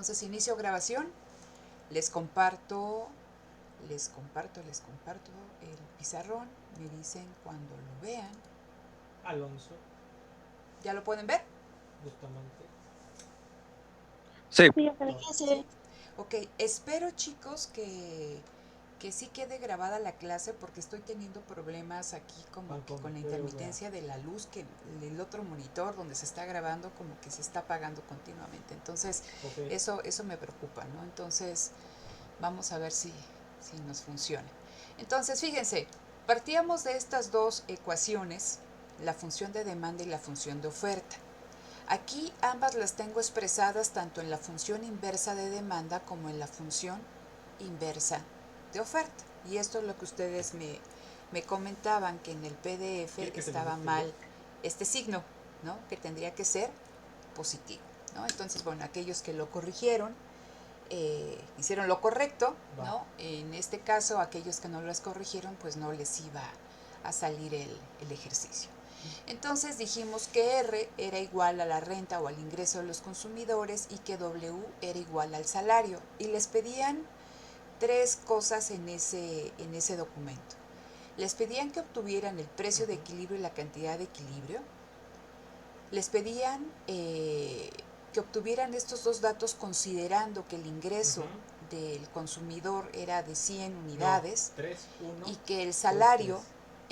Entonces inicio grabación, les comparto el pizarrón, me dicen cuando lo vean. Alonso. ¿Ya lo pueden ver? Bustamante. Sí. ¿Sí? Ok, espero chicos que sí quede grabada la clase porque estoy teniendo problemas aquí como que con la intermitencia de la luz, que el otro monitor donde se está grabando como que se está apagando continuamente. Entonces, eso me preocupa, ¿no? Entonces, vamos a ver si nos funciona. Entonces, fíjense, partíamos de estas dos ecuaciones, la función de demanda y la función de oferta. Aquí ambas las tengo expresadas tanto en la función inversa de demanda como en la función inversa de oferta. Y esto es lo que ustedes me comentaban, que en el PDF estaba mal este signo, ¿no? Que tendría que ser positivo, ¿no? Entonces, bueno, aquellos que lo corrigieron, hicieron lo correcto, ¿no? En este caso, aquellos que no las corrigieron, pues no les iba a salir el ejercicio. Entonces dijimos que R era igual a la renta o al ingreso de los consumidores y que W era igual al salario. Y les pedían tres cosas en ese documento. Les pedían que obtuvieran el precio de equilibrio y la cantidad de equilibrio. Les pedían que obtuvieran estos dos datos considerando que el ingreso del consumidor era de 100 unidades y que el salario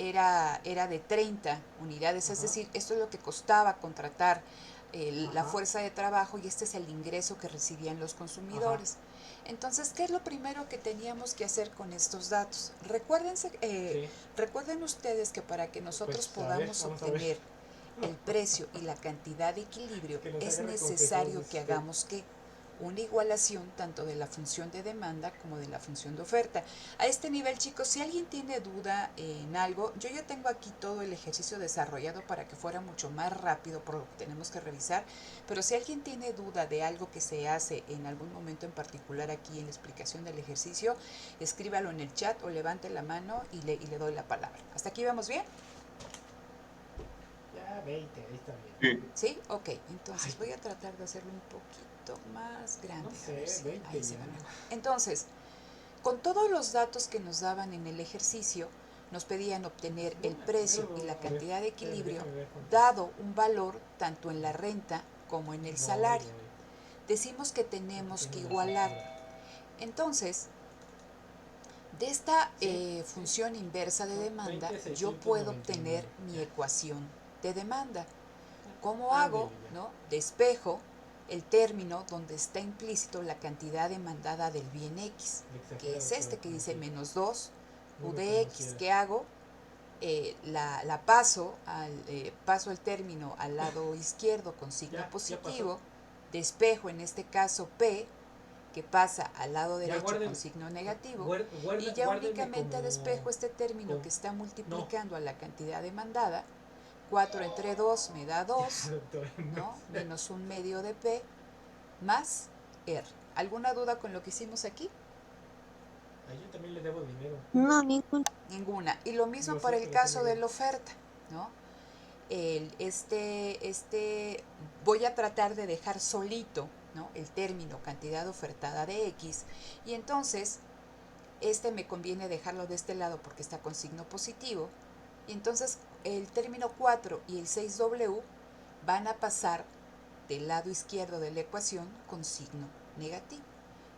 era de 30 unidades, es decir, esto es lo que costaba contratar la fuerza de trabajo y este es el ingreso que recibían los consumidores. Entonces, ¿qué es lo primero que teníamos que hacer con estos datos? Recuerden ustedes que para que nosotros podamos obtener el precio y la cantidad de equilibrio, es necesario que hagamos ¿qué? Una igualación tanto de la función de demanda como de la función de oferta. A este nivel, chicos, si alguien tiene duda en algo, yo ya tengo aquí todo el ejercicio desarrollado para que fuera mucho más rápido por lo que tenemos que revisar, pero si alguien tiene duda de algo que se hace en algún momento en particular aquí en la explicación del ejercicio, escríbalo en el chat o levante la mano y le doy la palabra. ¿Hasta aquí vamos bien? Ya, 20, ahí está bien. ¿Sí? Ok, entonces voy a tratar de hacerlo un poquito más grande. No sé, a ver si 20 ahí se ya. ve mejor. Entonces, con todos los datos que nos daban en el ejercicio, nos pedían obtener el precio y la cantidad de equilibrio dado un valor tanto en la renta como en el salario. Decimos que tenemos que igualar. Entonces, de esta función inversa de demanda, yo puedo obtener mi ecuación de demanda. ¿Cómo hago? ¿No? Despejo el término donde está implícito la cantidad demandada del bien X, que es este que dice menos 2 U de X. ¿Qué hago? La paso el término al lado izquierdo con signo positivo, despejo en este caso P, que pasa al lado derecho con signo negativo, y ya únicamente despejo este término que está multiplicando a la cantidad demandada. 4 entre 2 me da 2, ¿no? Menos un medio de P, más R. ¿Alguna duda con lo que hicimos aquí? A yo también le debo dinero. No, ninguna. Ninguna. Y lo mismo para el caso de la oferta, ¿no? Voy a tratar de dejar solito, ¿no? El término cantidad ofertada de X, y entonces me conviene dejarlo de este lado porque está con signo positivo, y entonces el término 4 y el 6W van a pasar del lado izquierdo de la ecuación con signo negativo.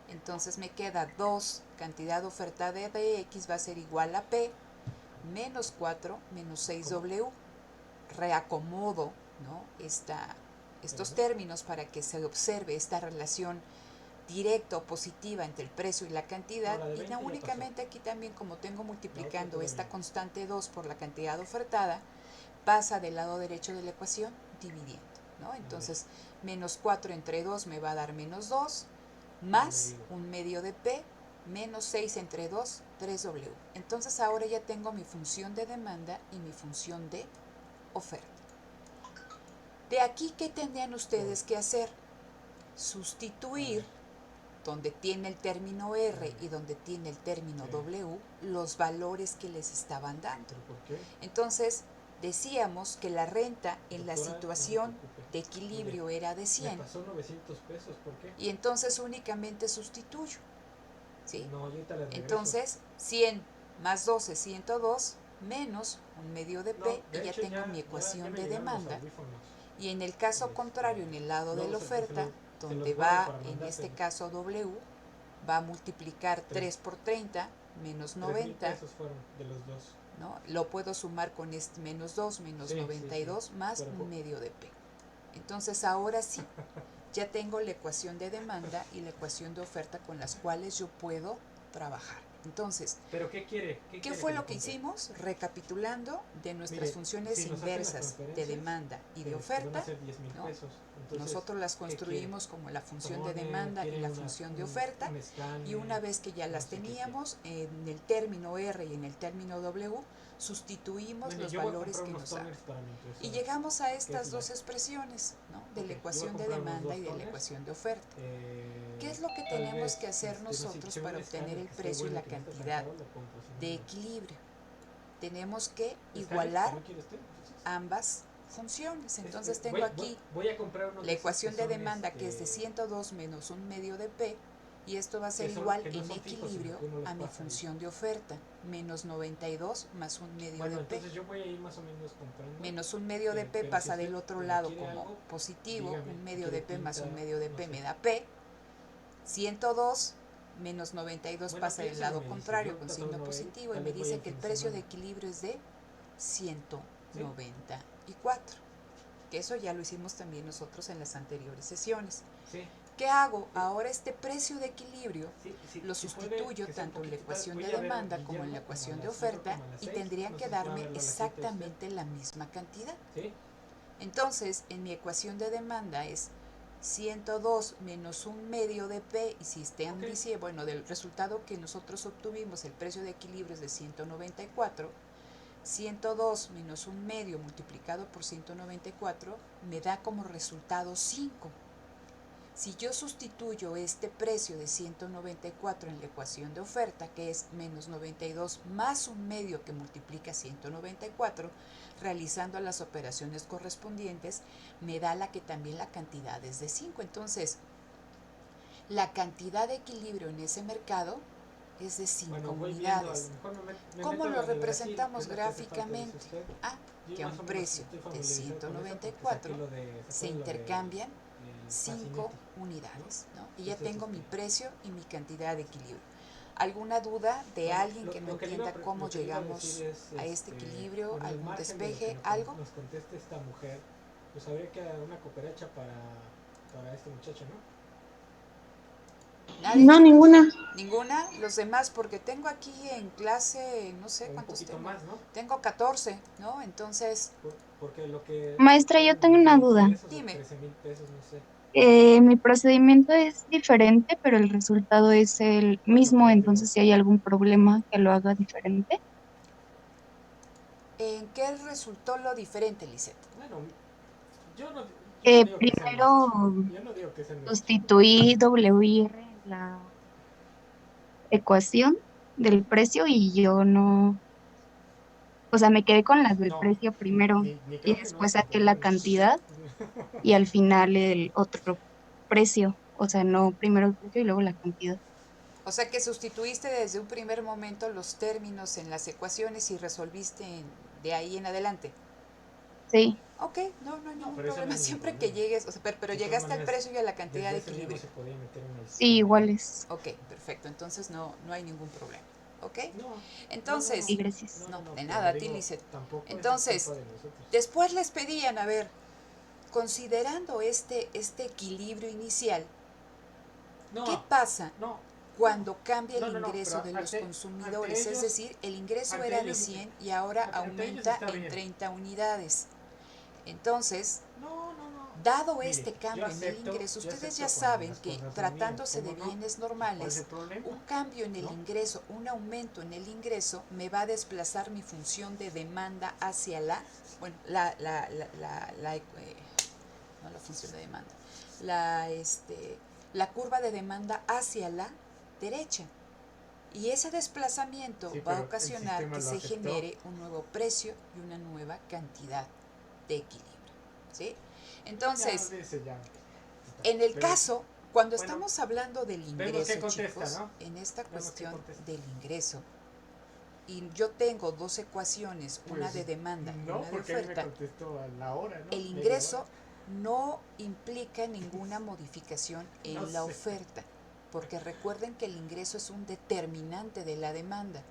Entonces me queda 2 cantidad ofertada de X va a ser igual a P menos 4 menos 6W. Reacomodo, ¿no? estos términos para que se observe esta relación directa o positiva entre el precio y la cantidad, y no únicamente aquí también, como tengo multiplicando esta constante 2 por la cantidad ofertada, pasa del lado derecho de la ecuación dividiendo, ¿no? Entonces menos 4 entre 2 me va a dar menos 2, más un medio de P, menos 6 entre 2, 3W. Entonces ahora ya tengo mi función de demanda y mi función de oferta. De aquí, ¿qué tendrían ustedes que hacer? Sustituir donde tiene el término R y donde tiene el término W los valores que les estaban dando. Entonces, decíamos que la renta en la Doctora, situación no se preocupe. de equilibrio era de Me 100 pasó 900 pesos, ¿por qué? y entonces únicamente sustituyo, ¿sí? No, ahorita les regreso. Entonces 100 más 12, 102 menos un medio de P No, y ya hecho, tengo mi ya ecuación me de llegaron los demanda. audífonos. Y en el caso contrario, en el lado de la oferta, se donde los guardo va para en mandárselos. este caso W, va a multiplicar 3 por 30 menos 3,000 90, pesos fueron de los dos. ¿no? Lo puedo sumar con este menos 2, menos Sí, 92, sí. más Pero un medio de P. Entonces ahora sí, ya tengo la ecuación de demanda y la ecuación de oferta con las cuales yo puedo trabajar. Entonces, ¿pero qué quiere? ¿qué fue lo que hicimos? Recapitulando de nuestras Mire, funciones si nos hacen las inversas de transferencias, demanda y de van a oferta, ser 10,000 ¿no? pesos. Entonces, Nosotros las ¿qué quiere? construimos como la función de Pone, demanda y quiere la una- función de un- oferta, un escáner, y una vez que ya no las sé qué teníamos, en el término R y en el término W, sustituimos quiere. Mire, los yo voy a valores comprar que unos nos dan. toners para mi impresora. Y llegamos a ¿Qué estas es dos la- expresiones, ¿no? De Ok, la yo voy a ecuación de comprar unos demanda dos y de la toners. ecuación de oferta. ¿Qué es lo que Tal tenemos vez, que hacer no sé, nosotros si para un obtener escáner el que esté precio y bueno la y que no esté tan cantidad caro, lo compro, si no, de no. equilibrio? Tenemos que ¿Escáner igualar que no quiere usted? Entonces, ambas funciones. Entonces tengo aquí voy a comprar unos la de esos ecuación que de son, demanda, que es de 102 menos un medio de P, y esto va a ser que son- igual que no en son fijos, sino equilibrio que uno los a mi pasa ahí. función de oferta, menos 92 más un medio Bueno, de P. entonces yo voy a ir más o menos comprando. Menos un medio de P pero pasa si usted del otro lado quiere como algo, positivo, dígame, un si medio quiere de P más tinta, un medio de no P sé. me da P. 102 menos 92 Bueno, pasa del piénselo, lado me dice, contrario yo con ahorita signo todavía no voy a ir, positivo y tal me vez voy dice el que el fin de precio de semana. equilibrio es de 194, que eso ya lo hicimos también nosotros en las anteriores sesiones. Sí. ¿Qué hago? Ahora este precio de equilibrio lo Si sustituyo puede, que sea un tanto en la poquito ecuación tarde. de Voy a ver a demanda como en la Guillermo ecuación como de a las- yo creo oferta como a las y 6, tendrían no que sé si puede darme verlo a las 7 usted. exactamente la misma cantidad. ¿Sí? Entonces, en mi ecuación de demanda es 102 menos un medio de P, y si están Ok. diciendo, bueno, del resultado que nosotros obtuvimos, el precio de equilibrio es de 194, 102 menos un medio multiplicado por 194 me da como resultado 5. Si yo sustituyo este precio de 194 en la ecuación de oferta, que es menos 92 más un medio que multiplica 194, realizando las operaciones correspondientes, me da la que también la cantidad es de 5. Entonces, la cantidad de equilibrio en ese mercado es de 5 Bueno, voy viendo, a lo unidades. mejor me ¿Cómo meto lo a la de Brasil, representamos que es la que hace falta, dice gráficamente? usted. Ah, Yo que a más un o menos precio estoy de familiarizado con eso porque 194 saqué lo de- se acuerda lo de- intercambian del 5 Faccinetti, unidades, ¿no? Y ya Entonces, tengo mi precio y mi cantidad de equilibrio. ¿Alguna duda de bueno, alguien que no lo que le iba a entienda cómo lo que le iba a llegamos decir es, a este equilibrio? bueno, al ¿Algún margen de lo que despeje? nos, ¿Algo? nos conteste esta mujer, pues habría que dar una cooperacha para este muchacho, ¿no? ¿Nadie, No, chicos? ninguna. ¿Ninguna? Los demás, porque tengo aquí en clase, no sé O un cuántos poquito tengo. más, ¿no? Tengo 14, ¿no? Entonces, Porque lo que Maestra, yo eran tengo una 10,000 duda. pesos o dime. 13,000 pesos, no sé. Mi procedimiento es diferente, pero el resultado es el Bueno, mismo, pero digo, entonces si hay algún problema que lo haga diferente. ¿En qué resultó lo diferente, Lisette? bueno, yo no digo que sea nuestro. Primero Yo no digo que sea nuestro. sustituí WR en la ecuación del precio y yo no, o sea, me quedé con las del No, precio primero ni y creo que después nuestro, saqué pero la bueno. cantidad y al final el otro precio, o sea, no primero el precio y luego la cantidad. O sea que sustituiste desde un primer momento los términos en las ecuaciones y resolviste de ahí en adelante. Sí, Ok, no hay ningún Pero eso no problema. es ningún Siempre que problema. llegues, o sea, pero De todas llegaste al maneras, precio y a la cantidad de desde ese día no equilibrio. se podía meter sí, iguales. Ok, perfecto. Entonces no hay ningún problema. ¿Ok? No, Entonces, Y gracias. no, de pero nada, a ti, digo, Lisette. tampoco Entonces, es culpa de nosotros. después les pedían, a ver, considerando este equilibrio inicial, ¿qué pasa No, cuando cambia el no, ingreso pero de los ante consumidores? ellos- Es decir, el ingreso ante era de ellos- 100 y ahora ante ellos aumenta está en bien. 30 unidades. Entonces, No. dado Mire, este yo cambio en el acepto- ingreso, yo ustedes acepto ya cuando saben las que cosas son tratándose mías, de ¿cómo no? bienes ¿Cuál es normales, el problema? un cambio en el ¿No? ingreso, un aumento en el ingreso, me va a desplazar mi función de demanda hacia no la función de demanda, la curva de demanda hacia la derecha. Y ese desplazamiento Sí, va a pero el ocasionar sistema que lo se aceptó. genere un nuevo precio y una nueva cantidad de equilibrio. ¿Sí? Entonces, Ya, dice ya. en el Pero, caso, cuando bueno, estamos hablando del vemos qué ingreso, contesta, chicos, ¿no? en esta Vemos qué cuestión contesta. del ingreso, y yo tengo dos ecuaciones, una Pues de demanda y no, una de porque a mí me oferta, contestó a la hora, ¿no? el Media hora. ingreso no implica ninguna modificación en No la sé. oferta, porque recuerden que el ingreso es un determinante de la demanda.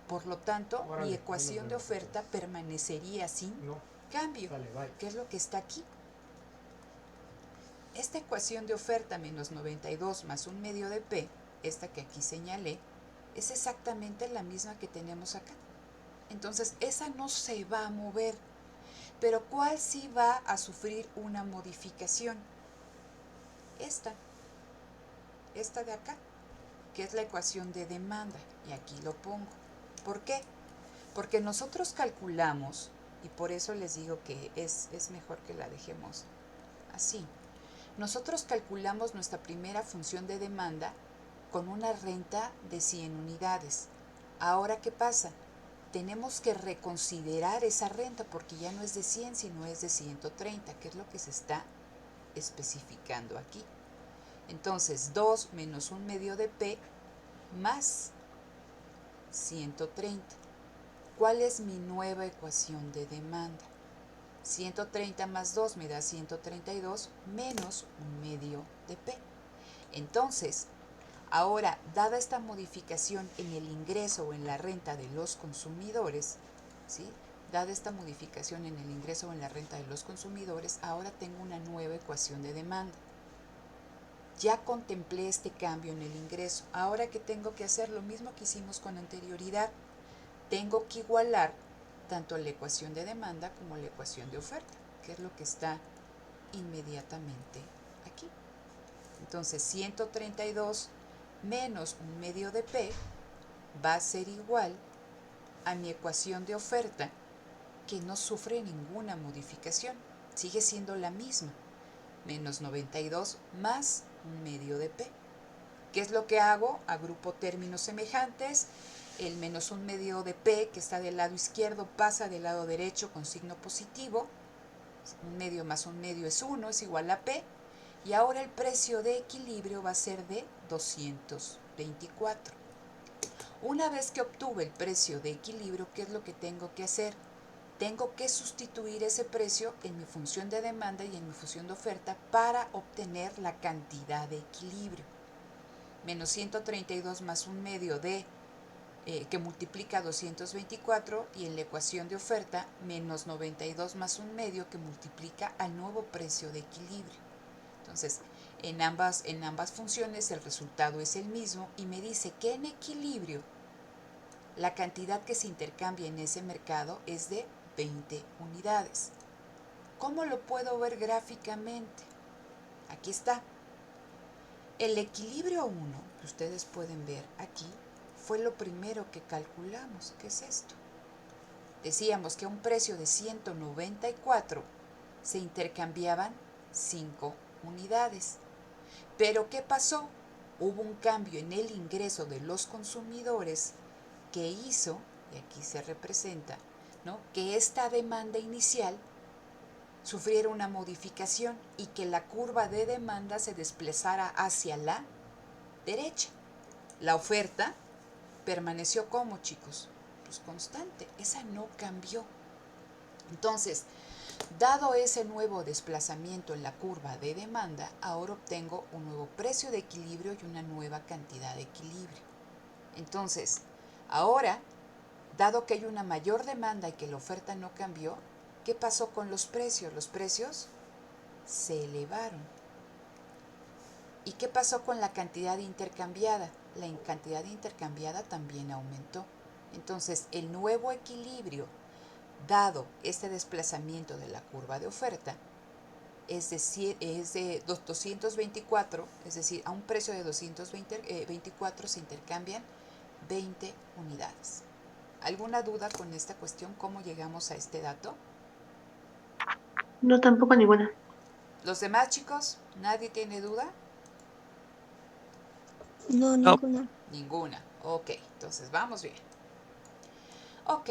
Por lo tanto, Órale, mi ahí nos ecuación de vemos, oferta entonces. permanecería sin No, cambio, sale, bye. que es lo que está aquí. Esta ecuación de oferta menos 92 más un medio de P, esta que aquí señalé, es exactamente la misma que tenemos acá. Entonces, esa no se va a mover. Pero ¿cuál sí va a sufrir una modificación? Esta de acá, que es la ecuación de demanda. Y aquí lo pongo. ¿Por qué? Porque nosotros calculamos, y por eso les digo que es mejor que la dejemos así. Nosotros calculamos nuestra primera función de demanda con una renta de 100 unidades. Ahora, ¿qué pasa? Tenemos que reconsiderar esa renta porque ya no es de 100, sino es de 130, que es lo que se está especificando aquí. Entonces, 2 menos un medio de P más 130. ¿Cuál es mi nueva ecuación de demanda? 130 más 2 me da 132 menos un medio de P. Entonces, ahora, dada esta modificación en el ingreso o en la renta de los consumidores, ¿sí? Dada esta modificación en el ingreso o en la renta de los consumidores, ahora tengo una nueva ecuación de demanda. Ya contemplé este cambio en el ingreso. Ahora, ¿qué tengo que hacer? Lo mismo que hicimos con anterioridad. Tengo que igualar tanto la ecuación de demanda como la ecuación de oferta, que es lo que está inmediatamente aquí. Entonces, 132 menos un medio de P va a ser igual a mi ecuación de oferta, que no sufre ninguna modificación, sigue siendo la misma, menos 92 más un medio de P. ¿Qué es lo que hago? Agrupo términos semejantes, el menos un medio de P que está del lado izquierdo pasa del lado derecho con signo positivo, un medio más un medio es 1, es igual a P, y ahora el precio de equilibrio va a ser de 224. Una vez que obtuve el precio de equilibrio, ¿qué es lo que tengo que hacer? Tengo que sustituir ese precio en mi función de demanda y en mi función de oferta para obtener la cantidad de equilibrio. Menos 132 más un medio de que multiplica 224, y en la ecuación de oferta menos 92 más un medio que multiplica al nuevo precio de equilibrio. Entonces, en ambas funciones el resultado es el mismo y me dice que en equilibrio la cantidad que se intercambia en ese mercado es de 20 unidades. ¿Cómo lo puedo ver gráficamente? Aquí está. El equilibrio 1, que ustedes pueden ver aquí, fue lo primero que calculamos. ¿Qué es esto? Decíamos que a un precio de 194 se intercambiaban 5 unidades. Pero ¿qué pasó? Hubo un cambio en el ingreso de los consumidores que hizo, y aquí se representa, ¿no?, que esta demanda inicial sufriera una modificación y que la curva de demanda se desplazara hacia la derecha. La oferta permaneció como, chicos, pues constante, esa no cambió. Entonces, dado ese nuevo desplazamiento en la curva de demanda, ahora obtengo un nuevo precio de equilibrio y una nueva cantidad de equilibrio. Entonces, ahora, dado que hay una mayor demanda y que la oferta no cambió, ¿qué pasó con los precios? Los precios se elevaron. ¿Y qué pasó con la cantidad intercambiada? La cantidad intercambiada también aumentó. Entonces, el nuevo equilibrio, dado este desplazamiento de la curva de oferta, es de 224, es decir, a un precio de 224 se intercambian 20 unidades. ¿Alguna duda con esta cuestión? ¿Cómo llegamos a este dato? No, tampoco ninguna. ¿Los demás, chicos? ¿Nadie tiene duda? No, No, ninguna. Ninguna. Ok, entonces vamos bien. Ok,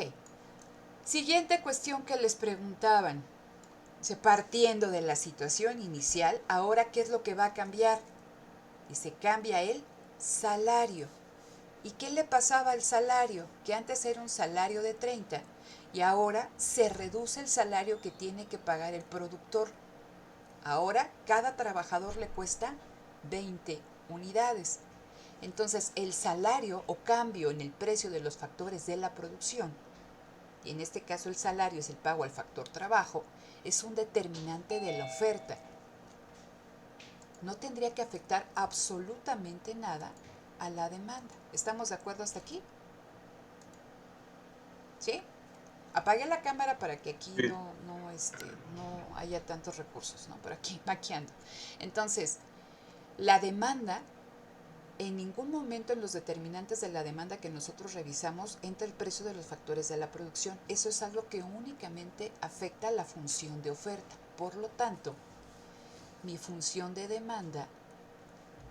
siguiente cuestión que les preguntaban. Partiendo de la situación inicial, ahora ¿qué es lo que va a cambiar? Y se cambia el salario. ¿Y qué le pasaba al salario? Que antes era un salario de 30 y ahora se reduce el salario que tiene que pagar el productor. Ahora cada trabajador le cuesta 20 unidades. Entonces el salario o cambio en el precio de los factores de la producción, y en este caso el salario es el pago al factor trabajo, es un determinante de la oferta. No tendría que afectar absolutamente nada a la demanda. ¿Estamos de acuerdo hasta aquí? ¿Sí? Apagué la cámara para que aquí Sí. no haya tantos recursos, ¿no? Por aquí, maquiando. Entonces, la demanda, en ningún momento en los determinantes de la demanda que nosotros revisamos entra el precio de los factores de la producción. Eso es algo que únicamente afecta a la función de oferta. Por lo tanto, mi función de demanda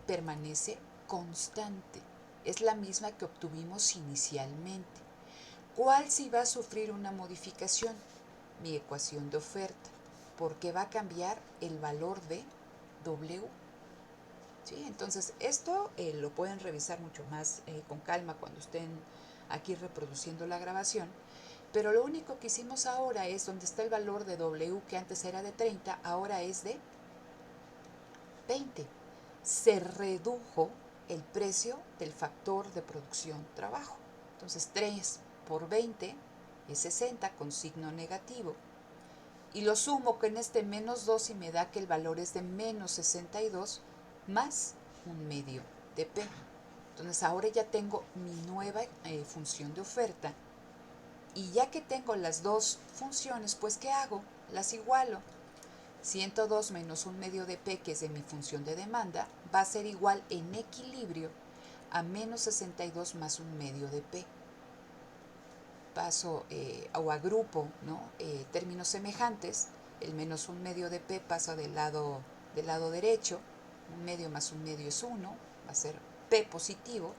permanece constante. Es la misma que obtuvimos inicialmente. ¿Cuál sí va a sufrir una modificación? Mi ecuación de oferta, porque va a cambiar el valor de W. ¿Sí? Entonces, esto lo pueden revisar mucho más con calma cuando estén aquí reproduciendo la grabación. Pero lo único que hicimos ahora es donde está el valor de W, que antes era de 30, ahora es de 20. Se redujo el precio del factor de producción trabajo. Entonces 3 por 20 es 60 con signo negativo. Y lo sumo con este menos 2 y me da que el valor es de menos 62 más un medio de P. Entonces ahora ya tengo mi nueva función de oferta. Y ya que tengo las dos funciones, pues ¿qué hago? Las igualo. 102 menos un medio de P, que es de mi función de demanda, va a ser igual en equilibrio a menos 62 más un medio de P. Paso o agrupo, ¿no? Términos semejantes. El menos un medio de P pasa del lado derecho. Un medio más un medio es 1, va a ser P positivo.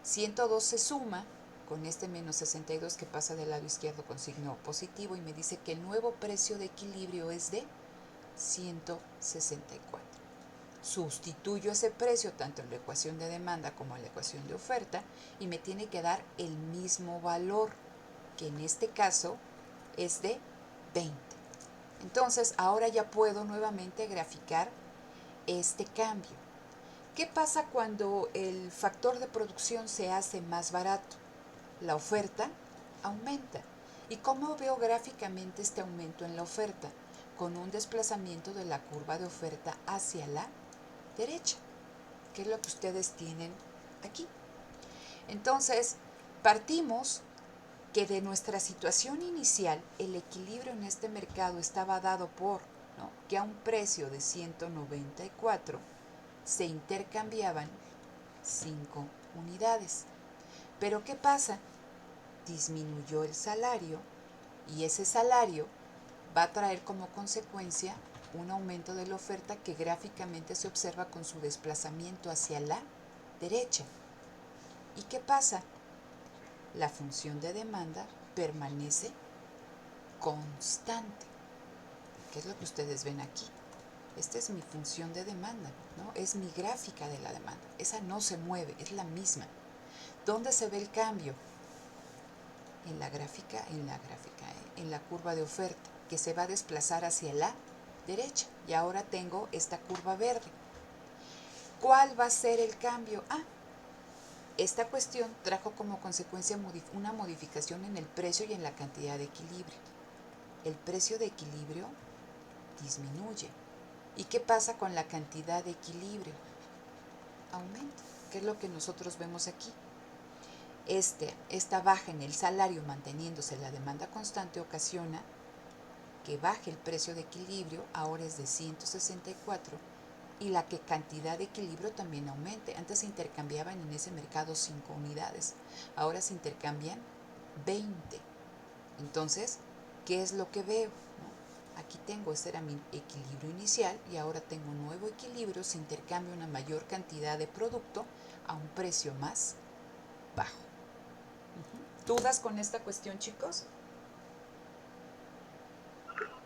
102 se suma con este menos 62 que pasa del lado izquierdo con signo positivo y me dice que el nuevo precio de equilibrio es de 164. Sustituyo ese precio tanto en la ecuación de demanda como en la ecuación de oferta y me tiene que dar el mismo valor, que en este caso es de 20. Entonces ahora ya puedo nuevamente graficar este cambio. ¿Qué pasa cuando el factor de producción se hace más barato? La oferta aumenta. ¿Y cómo veo gráficamente este aumento en la oferta? Con un desplazamiento de la curva de oferta hacia la derecha, que es lo que ustedes tienen aquí. Entonces, partimos que de nuestra situación inicial, el equilibrio en este mercado estaba dado por, ¿no?, que a un precio de 194 se intercambiaban 5 unidades. Pero ¿qué pasa? Disminuyó el salario y ese salario va a traer como consecuencia un aumento de la oferta que gráficamente se observa con su desplazamiento hacia la derecha. ¿Y qué pasa? La función de demanda permanece constante, que es lo que ustedes ven aquí. Esta es mi función de demanda, ¿no? Es mi gráfica de la demanda. Esa no se mueve, es la misma. ¿Dónde se ve el cambio? En la curva de oferta, que se va a desplazar hacia la derecha. Y ahora tengo esta curva verde. ¿Cuál va a ser el cambio? Esta cuestión trajo como consecuencia una modificación en el precio y en la cantidad de equilibrio. El precio de equilibrio disminuye. ¿Y qué pasa con la cantidad de equilibrio? Aumenta, que es lo que nosotros vemos aquí. Esta baja en el salario manteniéndose la demanda constante ocasiona que baje el precio de equilibrio, ahora es de 164, y la cantidad de equilibrio también aumente. Antes se intercambiaban en ese mercado 5 unidades, ahora se intercambian 20. Entonces, ¿qué es lo que veo? ¿No? Aquí tengo, este era mi equilibrio inicial y ahora tengo un nuevo equilibrio, se intercambia una mayor cantidad de producto a un precio más bajo. ¿Dudas con esta cuestión, chicos?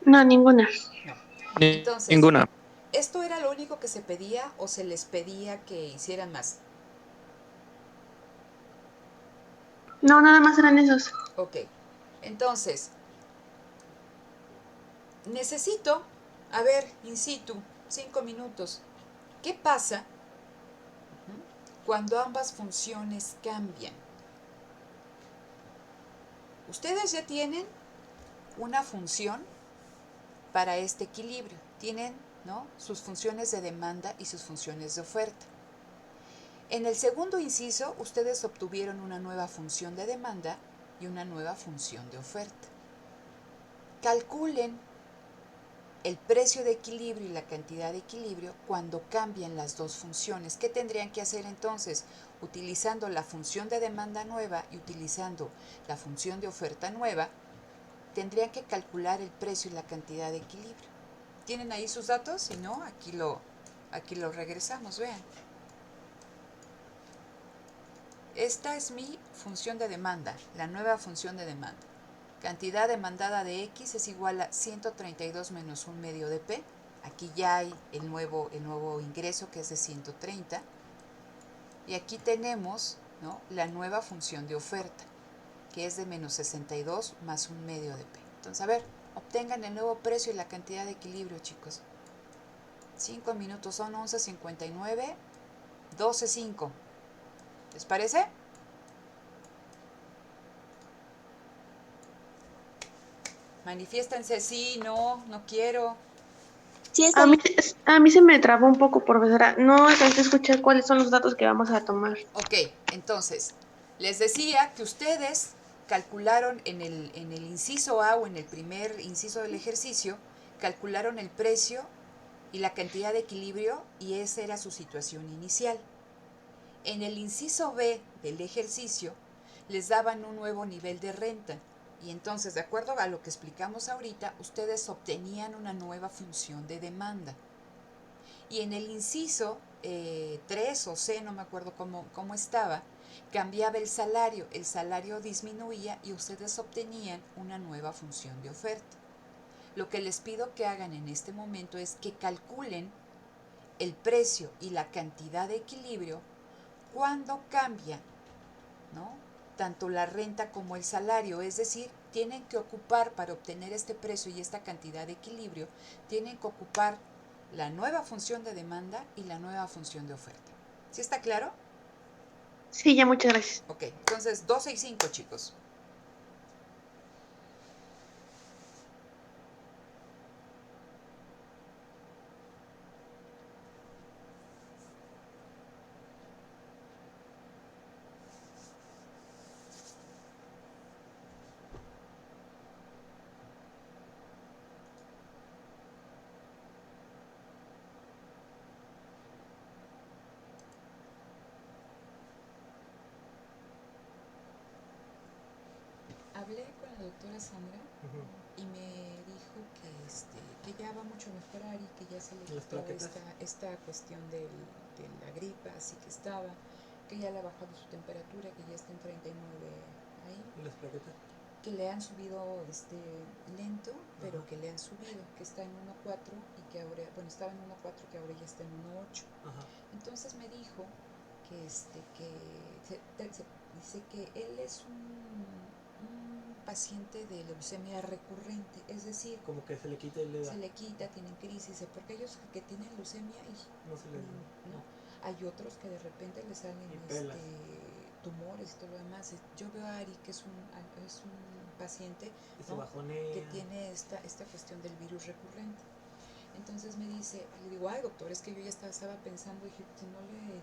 No, ninguna. No. Ni- Entonces, Ninguna. ¿esto era lo único que se pedía o se les pedía que hicieran más? No, nada más eran esos. Ok. Entonces, necesito, a ver, in situ, 5 minutos. ¿Qué pasa cuando ambas funciones cambian? Ustedes ya tienen una función para este equilibrio. Tienen, ¿no?, sus funciones de demanda y sus funciones de oferta. En el segundo inciso, ustedes obtuvieron una nueva función de demanda y una nueva función de oferta. Calculen el precio de equilibrio y la cantidad de equilibrio cuando cambian las dos funciones. ¿Qué tendrían que hacer entonces? Utilizando la función de demanda nueva y utilizando la función de oferta nueva, tendrían que calcular el precio y la cantidad de equilibrio. ¿Tienen ahí sus datos? Si no, aquí lo regresamos, vean. Esta es mi función de demanda, la nueva función de demanda. Cantidad demandada de X es igual a 132 menos 1 medio de P. Aquí ya hay el nuevo ingreso, que es de 130. Y aquí tenemos, ¿no?, la nueva función de oferta, que es de menos 62 más 1 medio de P. Entonces, a ver, obtengan el nuevo precio y la cantidad de equilibrio, chicos. 5 minutos son 11:59, 12:05. ¿Les parece? Manifiéstense, sí, no quiero. Sí, está A mí, bien. a mí se me trabó un poco, profesora. No alcancé a escuchar cuáles son los datos que vamos a tomar. Ok, entonces, les decía que ustedes calcularon en el inciso A o en el primer inciso del ejercicio, calcularon el precio y la cantidad de equilibrio y esa era su situación inicial. En el inciso B del ejercicio les daban un nuevo nivel de renta y entonces, de acuerdo a lo que explicamos ahorita, ustedes obtenían una nueva función de demanda. Y en el inciso 3 o C, no me acuerdo cómo estaba, cambiaba el salario disminuía y ustedes obtenían una nueva función de oferta. Lo que les pido que hagan en este momento es que calculen el precio y la cantidad de equilibrio cuando cambia, ¿no?, tanto la renta como el salario, es decir, tienen que ocupar para obtener este precio y esta cantidad de equilibrio, tienen que ocupar la nueva función de demanda y la nueva función de oferta. ¿Sí está claro? Sí, ya, muchas gracias. Ok, entonces 12 y 5, chicos. Hablé con la doctora Sandra y me dijo que ya va mucho a mejorar y que ya se le quitó esta cuestión de la gripa, así que estaba, que ya le ha bajado su temperatura, que ya está en 39 ahí. ¿Y las plaquetas? Que le han subido lento, pero que le han subido, que está en 1.4 y que ahora, bueno, estaba en 1.4, que ahora ya está en 1.8. Entonces me dijo que dice que él es un paciente de leucemia recurrente, es decir, como que se le quita el dedo. Se le quita, tienen crisis, porque ellos que tienen leucemia y no se les no. Hay otros que de repente les salen tumores y todo lo demás. Yo veo a Ari, que es un paciente, ¿no?, que tiene esta cuestión del virus recurrente. Entonces me dice, le digo, ay doctor, es que yo ya estaba pensando, dije, si no le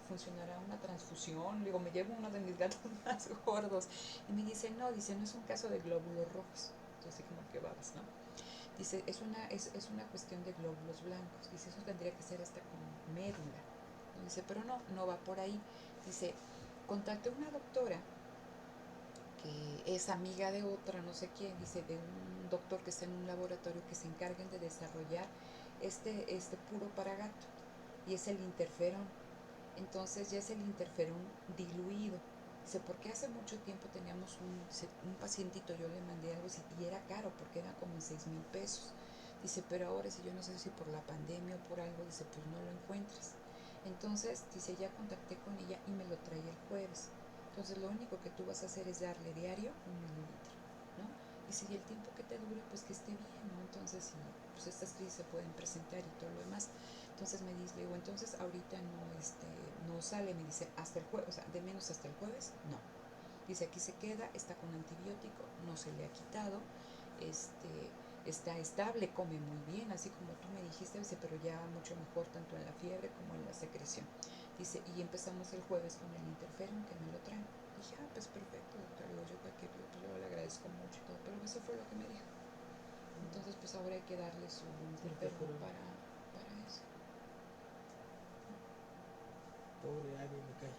funcionará una transfusión, le digo, me llevo uno de mis gatos más gordos. Y me dice, no es un caso de glóbulos rojos. Entonces como que babas, ¿no? Dice, es una cuestión de glóbulos blancos. Dice, eso tendría que ser hasta con médula. Dice, pero no va por ahí. Dice, contacté a una doctora que es amiga de otra, no sé quién, dice, de un doctor que está en un laboratorio que se encarguen de desarrollar este puro para gato, y es el interferón. Entonces ya es el interferón diluido. Dice, porque hace mucho tiempo teníamos un pacientito, yo le mandé algo así, y era caro porque era como 6,000 pesos. Dice, pero ahora si yo no sé si por la pandemia o por algo, dice, pues no lo encuentras. Entonces, dice, ya contacté con ella y me lo trae el jueves. Entonces, lo único que tú vas a hacer es darle diario 1 mililitro, ¿no? Dice, y el tiempo que te dure, pues que esté bien, ¿no? Entonces, si pues estas crisis se pueden presentar y todo lo demás. Entonces me dice, le digo, entonces ahorita no sale, me dice, hasta el jueves, o sea, de menos hasta el jueves, no. Dice, aquí se queda, está con antibiótico, no se le ha quitado, está estable, come muy bien, así como tú me dijiste, dice, pero ya mucho mejor tanto en la fiebre como en la secreción. Dice, y empezamos el jueves con el interferón que me lo traen. Dije, pues perfecto, doctor, yo le agradezco mucho y todo, pero eso fue lo que me dijo. Entonces, pues ahora hay que darle su interferón para eso. Pobre alguien me cae.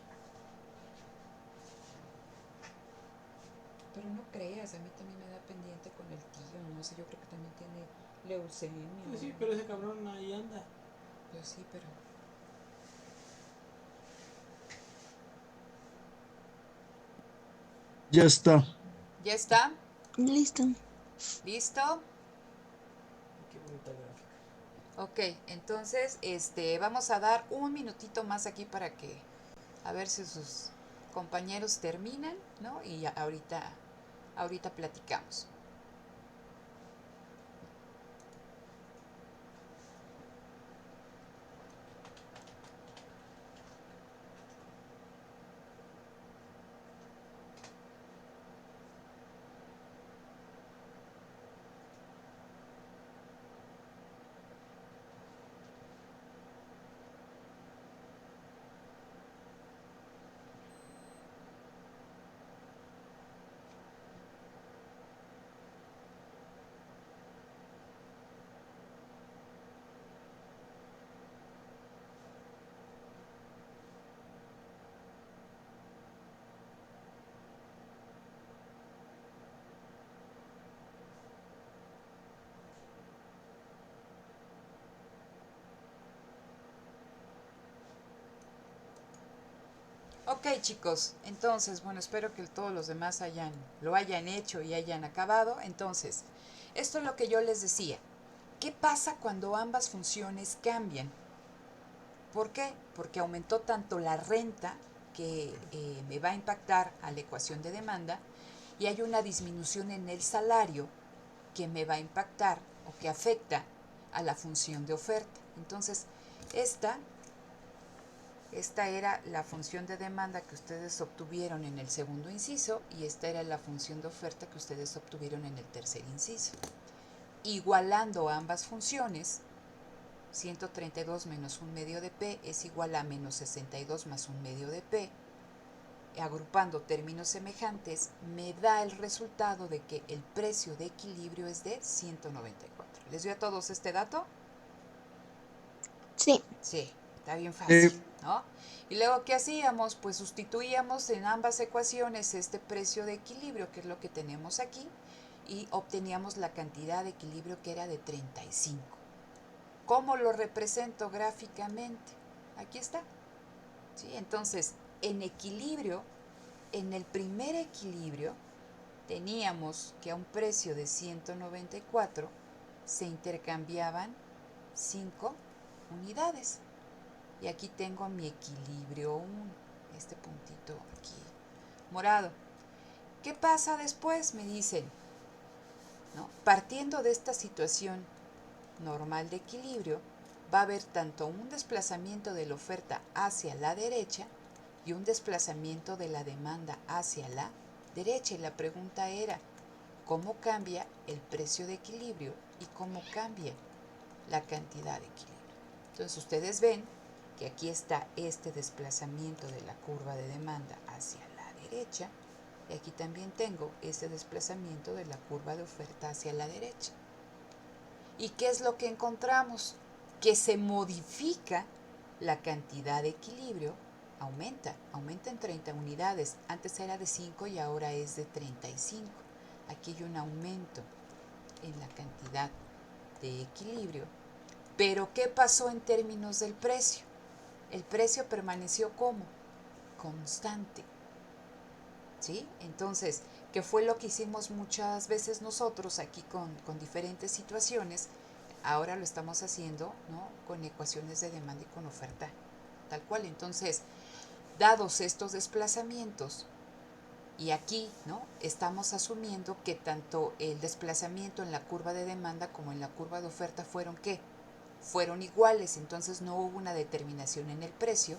Pero no creas, a mí también me da pendiente con el tío, no sé, yo creo que también tiene leucemia. Pues sí, pero ese cabrón ahí anda. Pues sí, pero... Ya está. ¿Ya está? Listo. ¿Listo? Qué bonita gráfica. Ok, entonces, vamos a dar un minutito más aquí para que, a ver si sus compañeros terminan, ¿no? Y ya ahorita platicamos. Ok, chicos, entonces, bueno, espero que todos los demás lo hayan hecho y hayan acabado. Entonces, esto es lo que yo les decía. ¿Qué pasa cuando ambas funciones cambian? ¿Por qué? Porque aumentó tanto la renta que me va a impactar a la ecuación de demanda y hay una disminución en el salario que me va a impactar o que afecta a la función de oferta. Entonces, esta era la función de demanda que ustedes obtuvieron en el segundo inciso y esta era la función de oferta que ustedes obtuvieron en el tercer inciso. Igualando ambas funciones, 132 menos 1 medio de P es igual a menos 62 más 1 medio de P. Agrupando términos semejantes, me da el resultado de que el precio de equilibrio es de 194. ¿Les dio a todos este dato? Sí. Sí, está bien fácil, ¿no? Y luego, ¿qué hacíamos? Pues sustituíamos en ambas ecuaciones este precio de equilibrio, que es lo que tenemos aquí, y obteníamos la cantidad de equilibrio que era de 35. ¿Cómo lo represento gráficamente? Aquí está. ¿Sí? Entonces, en equilibrio, en el primer equilibrio, teníamos que a un precio de 194 se intercambiaban 5 unidades. Y aquí tengo mi equilibrio 1, este puntito aquí morado. ¿Qué pasa después? Me dicen, ¿no? Partiendo de esta situación normal de equilibrio, va a haber tanto un desplazamiento de la oferta hacia la derecha y un desplazamiento de la demanda hacia la derecha. Y la pregunta era, ¿cómo cambia el precio de equilibrio y cómo cambia la cantidad de equilibrio? Entonces ustedes ven que aquí está este desplazamiento de la curva de demanda hacia la derecha y aquí también tengo este desplazamiento de la curva de oferta hacia la derecha. ¿Y qué es lo que encontramos? Que se modifica la cantidad de equilibrio, aumenta en 30 unidades. Antes era de 5 y ahora es de 35. Aquí hay un aumento en la cantidad de equilibrio. Pero ¿qué pasó en términos del precio? El precio permaneció como constante. ¿sí? Entonces, ¿qué fue lo que hicimos muchas veces nosotros aquí con diferentes situaciones? Ahora lo estamos haciendo, ¿no? Con ecuaciones de demanda y con oferta, tal cual. Entonces, dados estos desplazamientos, y aquí, ¿no? Estamos asumiendo que tanto el desplazamiento en la curva de demanda como en la curva de oferta fueron ¿qué? Fueron iguales, entonces no hubo una determinación en el precio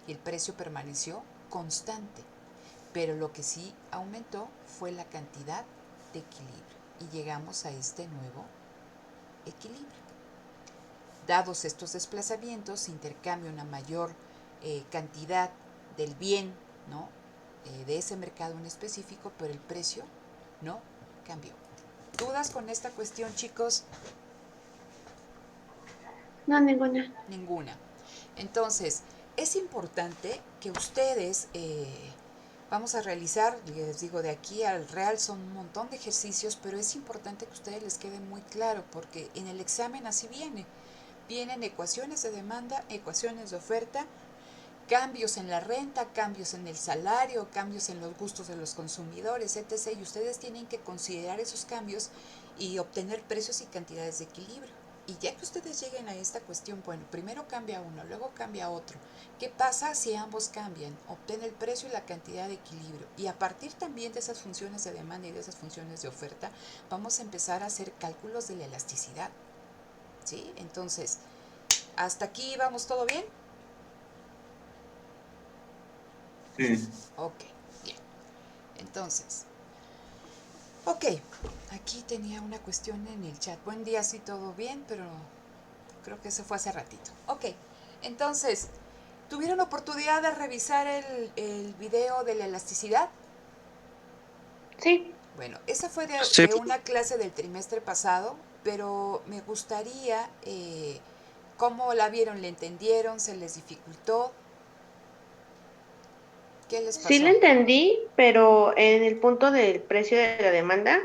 y el precio permaneció constante. Pero lo que sí aumentó fue la cantidad de equilibrio y llegamos a este nuevo equilibrio. Dados estos desplazamientos, se intercambia una mayor cantidad del bien, ¿no? De ese mercado en específico, pero el precio no cambió. ¿Dudas con esta cuestión, chicos? No, ninguna. Ninguna. Entonces, es importante que ustedes, vamos a realizar, les digo, de aquí al real son un montón de ejercicios, pero es importante que a ustedes les quede muy claro, porque en el examen así viene. Vienen ecuaciones de demanda, ecuaciones de oferta, cambios en la renta, cambios en el salario, cambios en los gustos de los consumidores, etc. Y ustedes tienen que considerar esos cambios y obtener precios y cantidades de equilibrio. Y ya que ustedes lleguen a esta cuestión, bueno, primero cambia uno, luego cambia otro. ¿Qué pasa si ambos cambian? Obtén el precio y la cantidad de equilibrio. Y a partir también de esas funciones de demanda y de esas funciones de oferta, vamos a empezar a hacer cálculos de la elasticidad. ¿Sí? Entonces, ¿hasta aquí vamos todo bien? Sí. Ok, bien. Entonces, ok, aquí tenía una cuestión en el chat. Buen día, sí, todo bien, pero creo que eso fue hace ratito. Ok, entonces, ¿tuvieron oportunidad de revisar el video de la elasticidad? Sí, Bueno, esa fue Sí. de una clase del trimestre pasado, pero me gustaría, ¿cómo la vieron? ¿Le entendieron? ¿Se les dificultó? ¿Qué les sí pasó? le entendí, pero en el punto del precio de la demanda,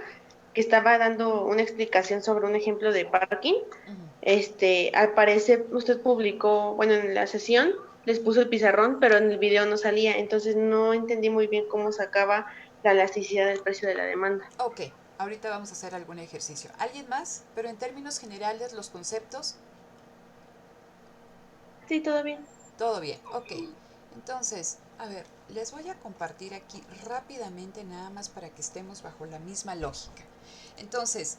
que estaba dando una explicación sobre un ejemplo de parking, Ujú. al parecer usted publicó, bueno, en la sesión les puso el pizarrón, pero en el video no salía, entonces no entendí muy bien cómo sacaba la elasticidad del precio de la demanda. Ok, ahorita vamos a hacer algún ejercicio. ¿Alguien más? Pero en términos generales, los conceptos, Sí, todo bien. todo bien. Ok, entonces, a ver, les voy a compartir aquí rápidamente nada más para que estemos bajo la misma lógica. Entonces,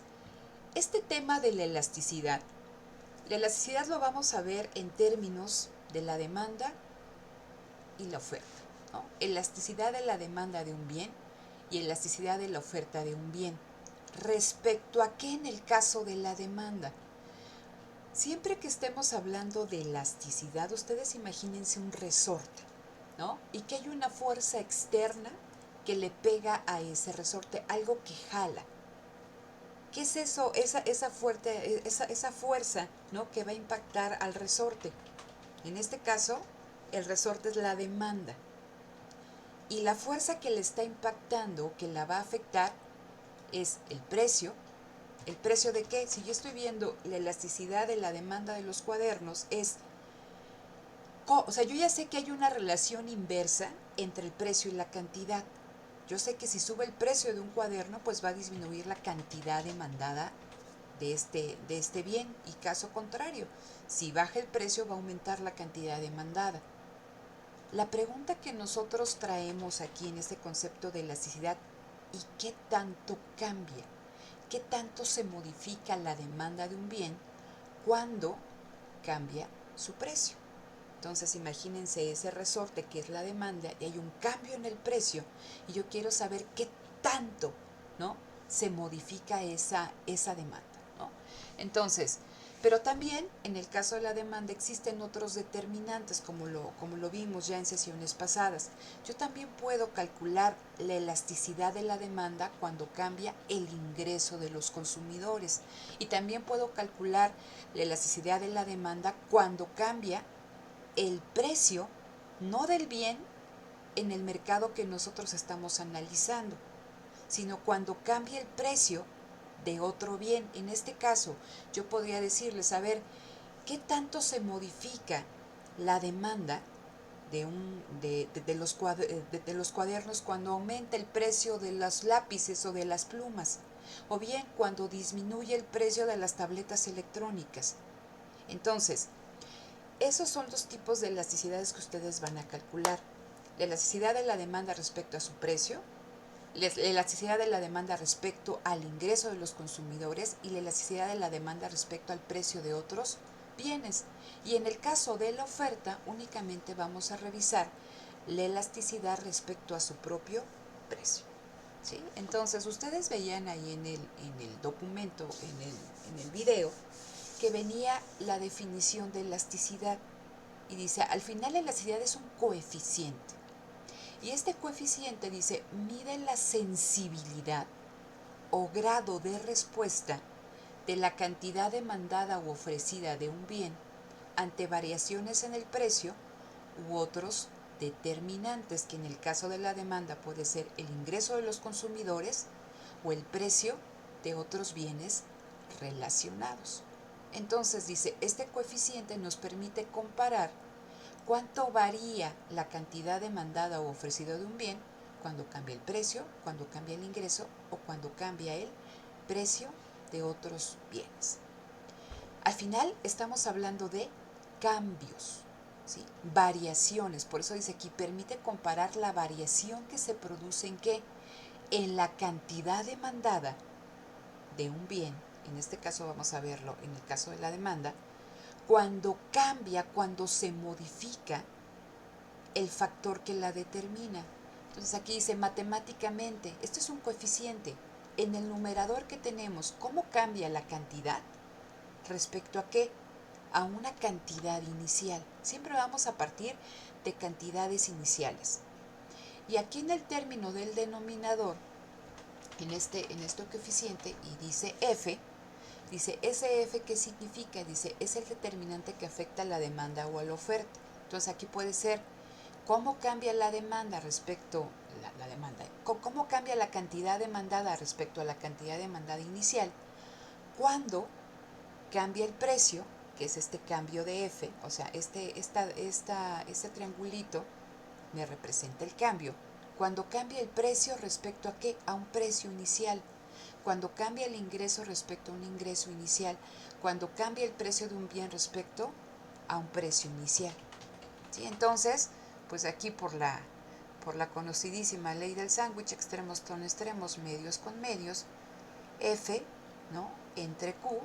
este tema de la elasticidad lo vamos a ver en términos de la demanda y la oferta, ¿no? Elasticidad de la demanda de un bien y elasticidad de la oferta de un bien. ¿Respecto a qué en el caso de la demanda? Siempre que estemos hablando de elasticidad, ustedes imagínense un resorte, ¿no? Y que hay una fuerza externa que le pega a ese resorte, algo que jala. ¿Qué es eso? Esa fuerza, ¿no? Que va a impactar al resorte. En este caso, el resorte es la demanda. Y la fuerza que le está impactando, que la va a afectar, es el precio. ¿El precio de qué? Si yo estoy viendo la elasticidad de la demanda de los cuadernos, o sea, yo ya sé que hay una relación inversa entre el precio y la cantidad. Yo sé que si sube el precio de un cuaderno, pues va a disminuir la cantidad demandada de este bien. Y caso contrario, si baja el precio, va a aumentar la cantidad demandada. La pregunta que nosotros traemos aquí en este concepto de elasticidad, ¿y qué tanto cambia? ¿Qué tanto se modifica la demanda de un bien cuando cambia su precio? Entonces imagínense ese resorte que es la demanda y hay un cambio en el precio y yo quiero saber qué tanto, ¿no? Se modifica esa demanda, ¿no? Entonces, pero también en el caso de la demanda existen otros determinantes como lo vimos ya en sesiones pasadas. Yo también puedo calcular la elasticidad de la demanda cuando cambia el ingreso de los consumidores y también puedo calcular la elasticidad de la demanda cuando cambia el precio, no del bien, en el mercado que nosotros estamos analizando, sino cuando cambia el precio de otro bien. En este caso, yo podría decirles, a ver, ¿qué tanto se modifica la demanda de los cuadernos cuando aumenta el precio de los lápices o de las plumas, o bien cuando disminuye el precio de las tabletas electrónicas. Entonces, esos son los tipos de elasticidades que ustedes van a calcular. La elasticidad de la demanda respecto a su precio, la elasticidad de la demanda respecto al ingreso de los consumidores y la elasticidad de la demanda respecto al precio de otros bienes. Y en el caso de la oferta, únicamente vamos a revisar la elasticidad respecto a su propio precio. ¿Sí? Entonces, ustedes veían ahí en el documento, en el video, que venía la definición de elasticidad. Y dice, al final la elasticidad es un coeficiente. Y este coeficiente dice, mide la sensibilidad o grado de respuesta de la cantidad demandada u ofrecida de un bien ante variaciones en el precio u otros determinantes, que en el caso de la demanda puede ser el ingreso de los consumidores o el precio de otros bienes relacionados. Entonces dice, este coeficiente nos permite comparar cuánto varía la cantidad demandada o ofrecida de un bien cuando cambia el precio, cuando cambia el ingreso o cuando cambia el precio de otros bienes. Al final estamos hablando de cambios, ¿sí? Variaciones, por eso dice aquí, permite comparar la variación que se produce en ¿qué? En la cantidad demandada de un bien, en este caso vamos a verlo en el caso de la demanda, cuando cambia, cuando se modifica el factor que la determina. Entonces aquí dice matemáticamente, esto es un coeficiente. En el numerador que tenemos, ¿cómo cambia la cantidad? ¿Respecto a qué? A una cantidad inicial. Siempre vamos a partir de cantidades iniciales. Y aquí en el término del denominador, en este coeficiente, y dice F, dice, ¿ese F qué significa? Dice, es el determinante que afecta a la demanda o a la oferta. Entonces aquí puede ser, ¿cómo cambia la demanda respecto a la demanda? ¿Cómo cambia la cantidad demandada respecto a la cantidad demandada inicial? Cuando cambia el precio, que es este cambio de F, o sea, este triangulito me representa el cambio. Cuando cambia el precio respecto a qué? A un precio inicial. Cuando cambia el ingreso respecto a un ingreso inicial. Cuando cambia el precio de un bien respecto a un precio inicial. ¿Sí? Entonces, pues aquí por la conocidísima ley del sándwich, extremos con extremos, medios con medios, F, ¿no? Entre Q,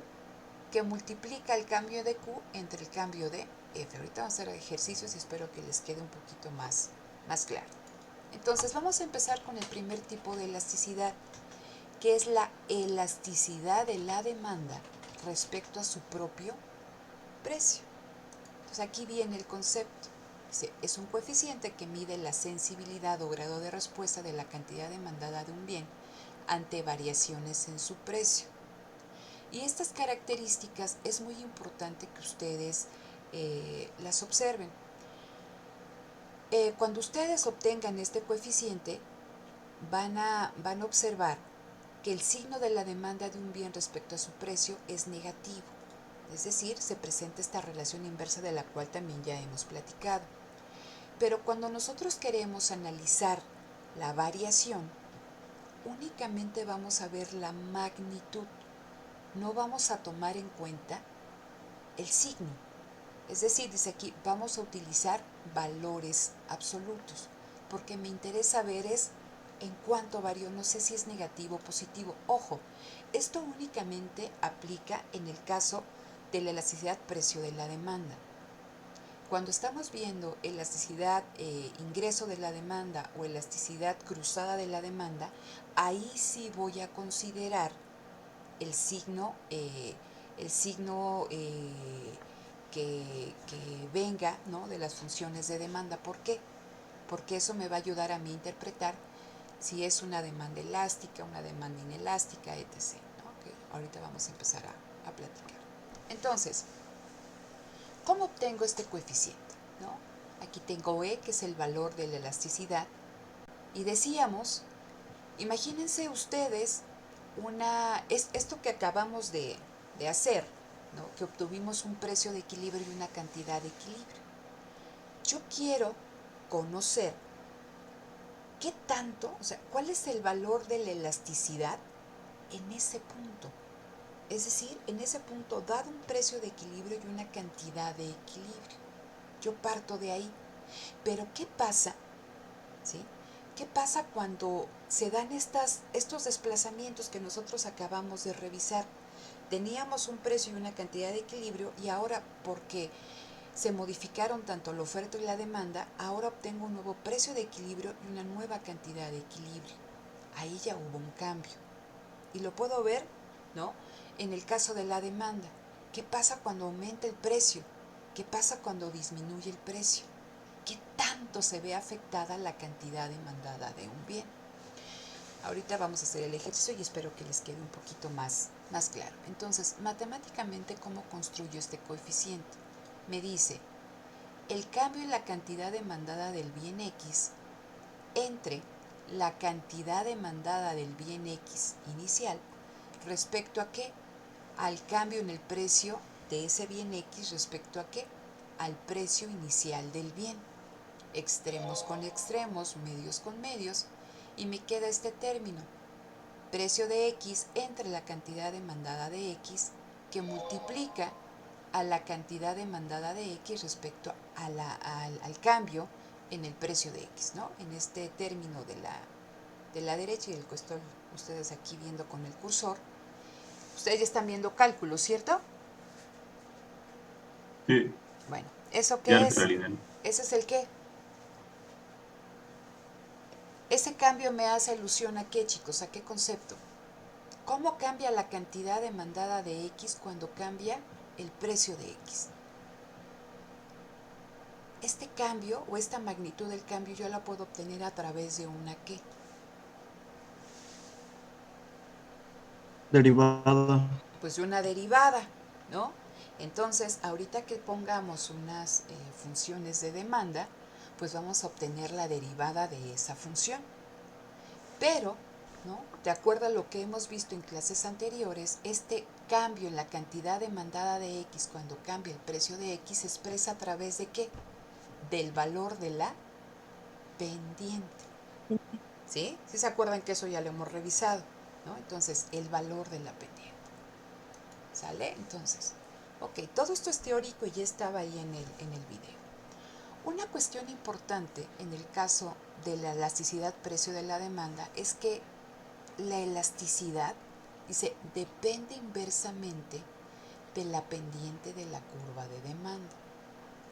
que multiplica el cambio de Q entre el cambio de F. Ahorita vamos a hacer ejercicios y espero que les quede un poquito más claro. Entonces vamos a empezar con el primer tipo de elasticidad, que es la elasticidad de la demanda respecto a su propio precio. Entonces aquí viene el concepto. Es un coeficiente que mide la sensibilidad o grado de respuesta de la cantidad demandada de un bien ante variaciones en su precio. Y estas características es muy importante que ustedes las observen. Cuando ustedes obtengan este coeficiente, van a observar que el signo de la demanda de un bien respecto a su precio es negativo. Es decir, se presenta esta relación inversa de la cual también ya hemos platicado. Pero cuando nosotros queremos analizar la variación, únicamente vamos a ver la magnitud. No vamos a tomar en cuenta el signo. Es decir, dice aquí, vamos a utilizar valores absolutos, porque me interesa ver es en cuánto varió, no sé si es negativo o positivo. Ojo, esto únicamente aplica en el caso de la elasticidad precio de la demanda. Cuando estamos viendo elasticidad ingreso de la demanda o elasticidad cruzada de la demanda, ahí sí voy a considerar el signo que venga, ¿no?, de las funciones de demanda. ¿Por qué? Porque eso me va a ayudar a mí a interpretar si es una demanda elástica, una demanda inelástica, etc., ¿no? Que ahorita vamos a empezar a platicar. Entonces, ¿cómo obtengo este coeficiente? ¿No? Aquí tengo E, que es el valor de la elasticidad. Y decíamos, imagínense ustedes esto que acabamos de hacer, ¿no?, que obtuvimos un precio de equilibrio y una cantidad de equilibrio. Yo quiero conocer qué tanto, o sea, cuál es el valor de la elasticidad en ese punto. Es decir, en ese punto, dado un precio de equilibrio y una cantidad de equilibrio. Yo parto de ahí. Pero ¿qué pasa? ¿Sí? ¿Qué pasa cuando se dan estos desplazamientos que nosotros acabamos de revisar? Teníamos un precio y una cantidad de equilibrio y ahora, porque se modificaron tanto la oferta y la demanda, ahora obtengo un nuevo precio de equilibrio y una nueva cantidad de equilibrio. Ahí ya hubo un cambio. Y lo puedo ver, ¿no? En el caso de la demanda. ¿Qué pasa cuando aumenta el precio? ¿Qué pasa cuando disminuye el precio? ¿Qué tanto se ve afectada la cantidad demandada de un bien? Ahorita vamos a hacer el ejercicio y espero que les quede un poquito más claro. Entonces, matemáticamente, ¿cómo construyo este coeficiente? Me dice, el cambio en la cantidad demandada del bien X entre la cantidad demandada del bien X inicial respecto a qué? Al cambio en el precio de ese bien X respecto a qué? Al precio inicial del bien. Extremos con extremos, medios con medios, y me queda este término, precio de X entre la cantidad demandada de X, que multiplica a la cantidad demandada de X respecto al cambio en el precio de X, ¿no? En este término de la derecha y el que están ustedes aquí viendo con el cursor. Ustedes ya están viendo cálculos, ¿cierto? Sí, Bueno, ¿eso ya qué en es? realidad. Ese es el qué. Ese cambio me hace alusión a qué, chicos, a qué concepto. ¿Cómo cambia la cantidad demandada de X cuando cambia el precio de X? Este cambio o esta magnitud del cambio yo la puedo obtener a través de una ¿qué? Derivada. Pues de una derivada, ¿no? Entonces, ahorita que pongamos unas funciones de demanda, pues vamos a obtener la derivada de esa función. Pero, ¿no? De acuerdo a lo que hemos visto en clases anteriores, este cambio en la cantidad demandada de X cuando cambia el precio de X se expresa a través de ¿qué? Del valor de la pendiente. ¿Sí? ¿Sí se acuerdan que eso ya lo hemos revisado? ¿No? Entonces, el valor de la pendiente. ¿Sale? Entonces, ok, todo esto es teórico y ya estaba ahí en el video. Una cuestión importante en el caso de la elasticidad precio de la demanda es que la elasticidad, dice, depende inversamente de la pendiente de la curva de demanda.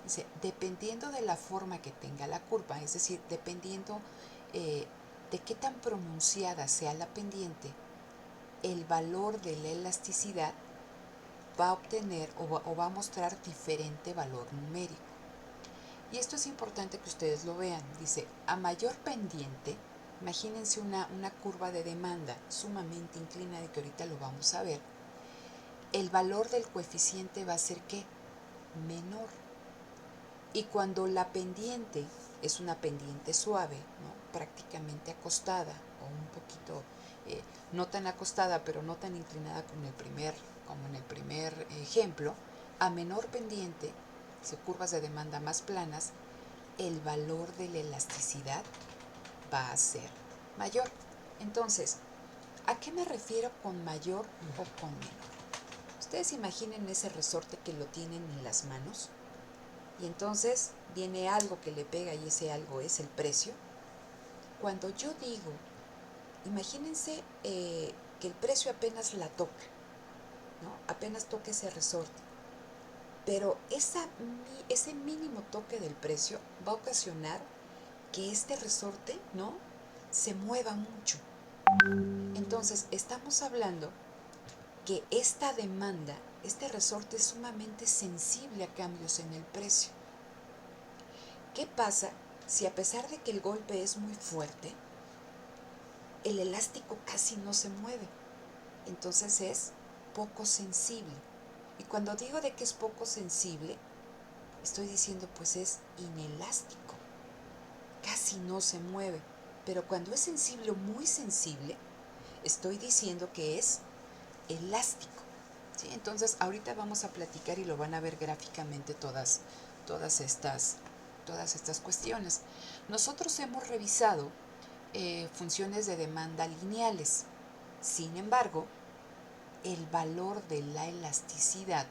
Dice, dependiendo de la forma que tenga la curva, es decir, dependiendo de qué tan pronunciada sea la pendiente, el valor de la elasticidad va a obtener o va a mostrar diferente valor numérico. Y esto es importante que ustedes lo vean. Dice, a mayor pendiente, imagínense una curva de demanda sumamente inclinada, y que ahorita lo vamos a ver, el valor del coeficiente va a ser ¿qué? Menor. Y cuando la pendiente es una pendiente suave, ¿no? Prácticamente acostada o un poquito, no tan acostada, pero no tan inclinada como en el primer ejemplo, a menor pendiente, si curvas de demanda más planas, el valor de la elasticidad va a ser mayor. Entonces, ¿a qué me refiero con mayor o con menor? Ustedes imaginen ese resorte que lo tienen en las manos y entonces viene algo que le pega y ese algo es el precio. Cuando yo digo, imagínense que el precio apenas la toca, ¿no? Apenas toca ese resorte, pero ese mínimo toque del precio va a ocasionar que este resorte, ¿no?, se mueva mucho. Entonces, estamos hablando que esta demanda, este resorte es sumamente sensible a cambios en el precio. ¿Qué pasa si a pesar de que el golpe es muy fuerte, el elástico casi no se mueve? Entonces es poco sensible. Y cuando digo de que es poco sensible, estoy diciendo pues es inelástico. Casi no se mueve. Pero cuando es sensible o muy sensible, estoy diciendo que es elástico. ¿Sí? Entonces ahorita vamos a platicar y lo van a ver gráficamente todas estas todas estas cuestiones. Nosotros hemos revisado funciones de demanda lineales. Sin embargo, el valor de la elasticidad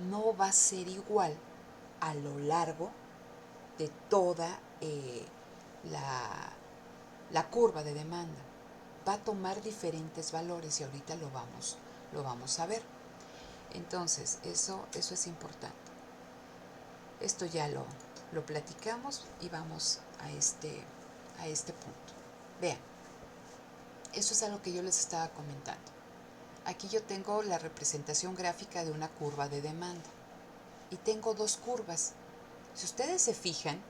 no va a ser igual a lo largo de toda la curva de demanda. Va a tomar diferentes valores y ahorita lo vamos a ver. Entonces, eso es importante. Esto ya lo platicamos y vamos a este punto. Vean, eso es algo que yo les estaba comentando. Aquí yo tengo la representación gráfica de una curva de demanda y tengo dos curvas. Si ustedes se fijan,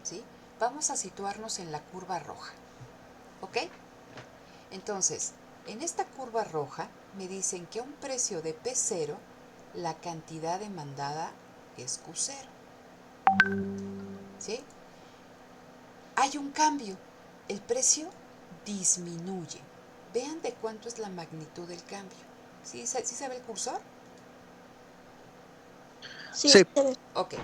¿sí? Vamos a situarnos en la curva roja, ¿ok? Entonces, en esta curva roja me dicen que a un precio de P0, la cantidad demandada es Q0, ¿sí? Hay un cambio, el precio disminuye. Vean de cuánto es la magnitud del cambio. ¿Sí se ve el cursor? Sí. Ok.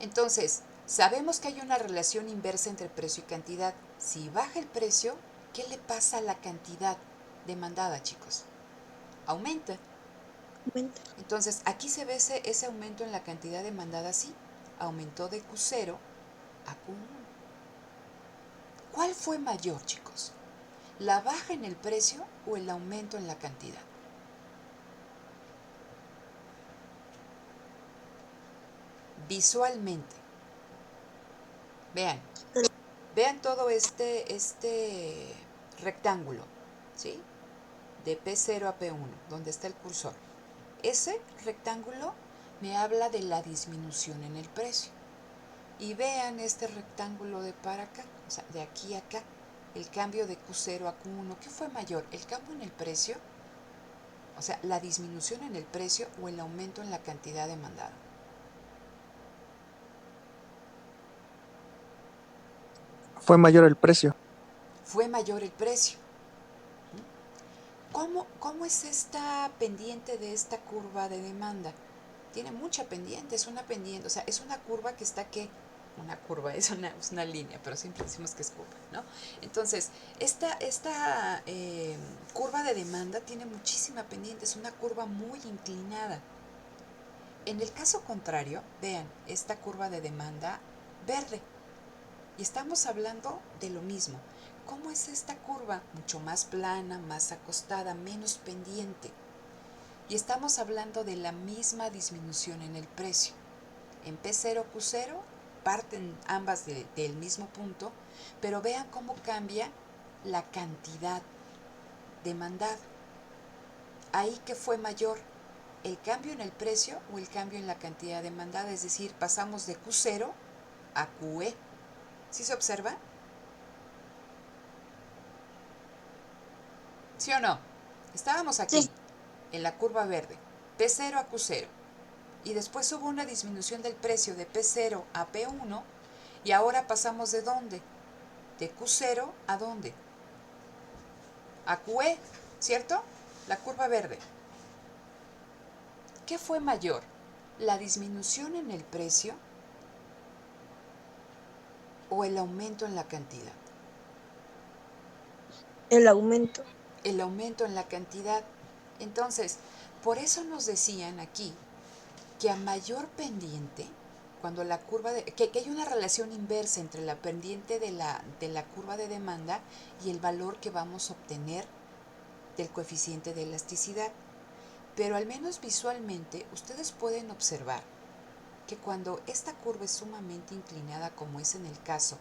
Entonces, sabemos que hay una relación inversa entre precio y cantidad. Si baja el precio, ¿qué le pasa a la cantidad demandada, chicos? Aumenta. Entonces, aquí se ve ese aumento en la cantidad demandada, sí. Aumentó de Q0 a Q1. ¿Cuál fue mayor, chicos? ¿La baja en el precio o el aumento en la cantidad? Visualmente. Vean todo este rectángulo, ¿sí? De P0 a P1, donde está el cursor. Ese rectángulo me habla de la disminución en el precio. Y vean este rectángulo de para acá, o sea, de aquí a acá, el cambio de Q0 a Q1. ¿Qué fue mayor? ¿El cambio en el precio? O sea, la disminución en el precio o el aumento en la cantidad demandada. Fue mayor el precio. Fue mayor el precio. ¿Cómo es esta pendiente de esta curva de demanda? Tiene mucha pendiente, es una pendiente, o sea, es una curva que está ¿qué? Una curva, es una línea, pero siempre decimos que es curva, ¿no? Entonces, esta curva de demanda tiene muchísima pendiente, es una curva muy inclinada. En el caso contrario, vean, esta curva de demanda verde. Y estamos hablando de lo mismo. ¿Cómo es esta curva? Mucho más plana, más acostada, menos pendiente. Y estamos hablando de la misma disminución en el precio. En P0, Q0 parten ambas del mismo punto, pero vean cómo cambia la cantidad demandada. Ahí que fue mayor, el cambio en el precio o el cambio en la cantidad demandada, es decir, pasamos de Q0 a QE. ¿Sí se observa? ¿Sí o no? Estábamos aquí, en la curva verde, P0 a Q0. Y después hubo una disminución del precio de P0 a P1. Y ahora pasamos ¿de dónde? De Q0 a ¿dónde? A QE, ¿cierto? La curva verde. ¿Qué fue mayor? ¿La disminución en el precio o el aumento en la cantidad? El aumento. El aumento en la cantidad. Entonces, por eso nos decían aquí que a mayor pendiente, cuando la curva que hay una relación inversa entre la pendiente de la curva de demanda y el valor que vamos a obtener del coeficiente de elasticidad. Pero al menos visualmente ustedes pueden observar que cuando esta curva es sumamente inclinada, como es en el caso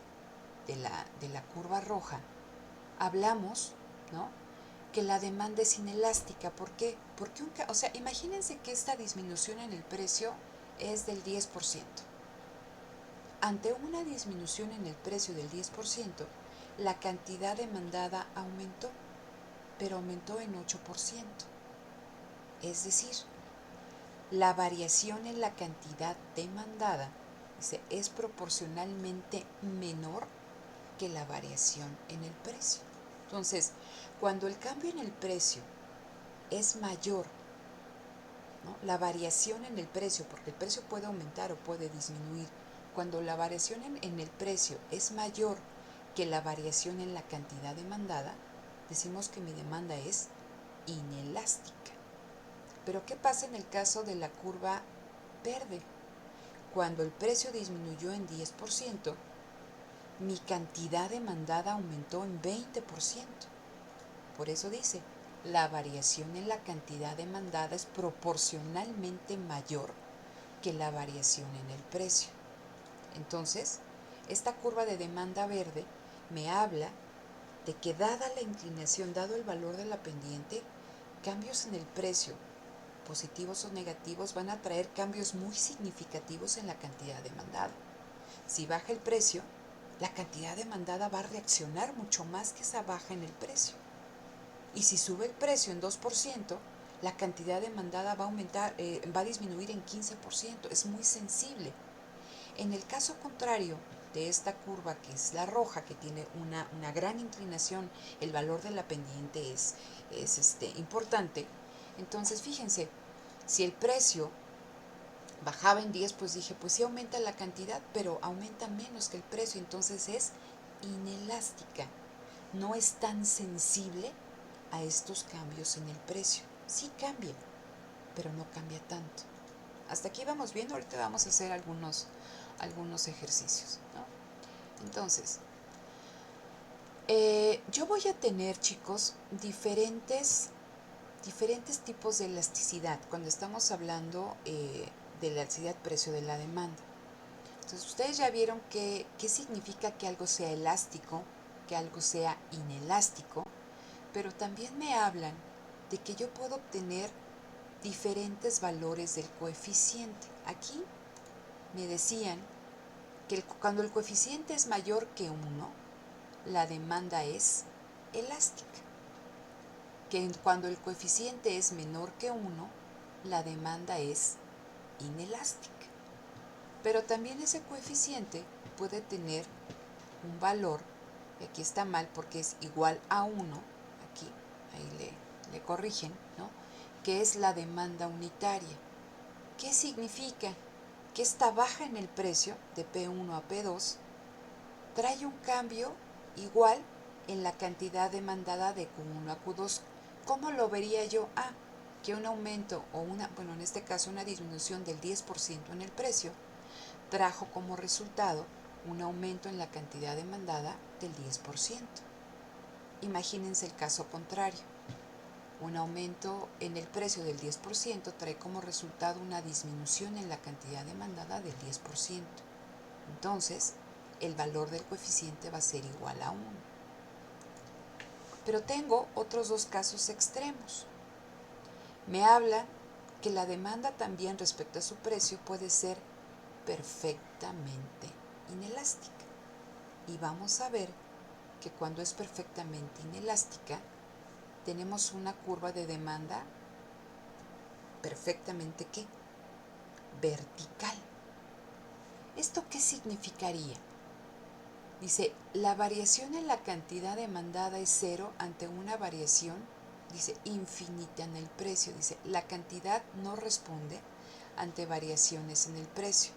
de la curva roja, hablamos, ¿no?, que la demanda es inelástica. ¿Por qué? Porque imagínense que esta disminución en el precio es del 10%. Ante una disminución en el precio del 10%, la cantidad demandada aumentó, pero aumentó en 8%. Es decir, la variación en la cantidad demandada es proporcionalmente menor que la variación en el precio. Entonces, cuando el cambio en el precio es mayor, ¿no?, la variación en el precio, porque el precio puede aumentar o puede disminuir, Cuando la variación en el precio es mayor que la variación en la cantidad demandada, decimos que mi demanda es inelástica. Pero ¿qué pasa en el caso de la curva verde? Cuando el precio disminuyó en 10%, mi cantidad demandada aumentó en 20%. Por eso dice, la variación en la cantidad demandada es proporcionalmente mayor que la variación en el precio. Entonces, esta curva de demanda verde me habla de que dada la inclinación, dado el valor de la pendiente, cambios en el precio, positivos o negativos, van a traer cambios muy significativos en la cantidad demandada. Si baja el precio, la cantidad demandada va a reaccionar mucho más que esa baja en el precio. Y si sube el precio en 2%, la cantidad demandada va a aumentar, va a disminuir en 15%. Es muy sensible. En el caso contrario de esta curva, que es la roja, que tiene una gran inclinación, el valor de la pendiente es importante. Entonces, fíjense, si el precio bajaba en 10, pues dije, pues sí aumenta la cantidad, pero aumenta menos que el precio, entonces es inelástica. No es tan sensible a estos cambios en el precio. Sí cambia, pero no cambia tanto. Hasta aquí vamos viendo, ahorita vamos a hacer algunos ejercicios, ¿no? Entonces, yo voy a tener, chicos, diferentes tipos de elasticidad cuando estamos hablando de la elasticidad precio de la demanda. Entonces, ustedes ya vieron qué significa que algo sea elástico, que algo sea inelástico, pero también me hablan de que yo puedo obtener diferentes valores del coeficiente. Aquí me decían que cuando el coeficiente es mayor que 1, la demanda es elástica. Que cuando el coeficiente es menor que 1, la demanda es inelástica. Pero también ese coeficiente puede tener un valor, y aquí está mal porque es igual a 1, aquí, ahí le corrigen, ¿no? Que es la demanda unitaria. ¿Qué significa? Que esta baja en el precio de P1 a P2 trae un cambio igual en la cantidad demandada de Q1 a Q2. ¿Cómo lo vería yo? Que un aumento o en este caso una disminución del 10% en el precio trajo como resultado un aumento en la cantidad demandada del 10%. Imagínense el caso contrario. Un aumento en el precio del 10% trae como resultado una disminución en la cantidad demandada del 10%. Entonces, el valor del coeficiente va a ser igual a 1. Pero tengo otros dos casos extremos. Me habla que la demanda también respecto a su precio puede ser perfectamente inelástica. Y vamos a ver que cuando es perfectamente inelástica, tenemos una curva de demanda perfectamente ¿qué? Vertical. ¿Esto qué significaría? Dice, la variación en la cantidad demandada es 0 ante una variación, dice, infinita en el precio. Dice, la cantidad no responde ante variaciones en el precio.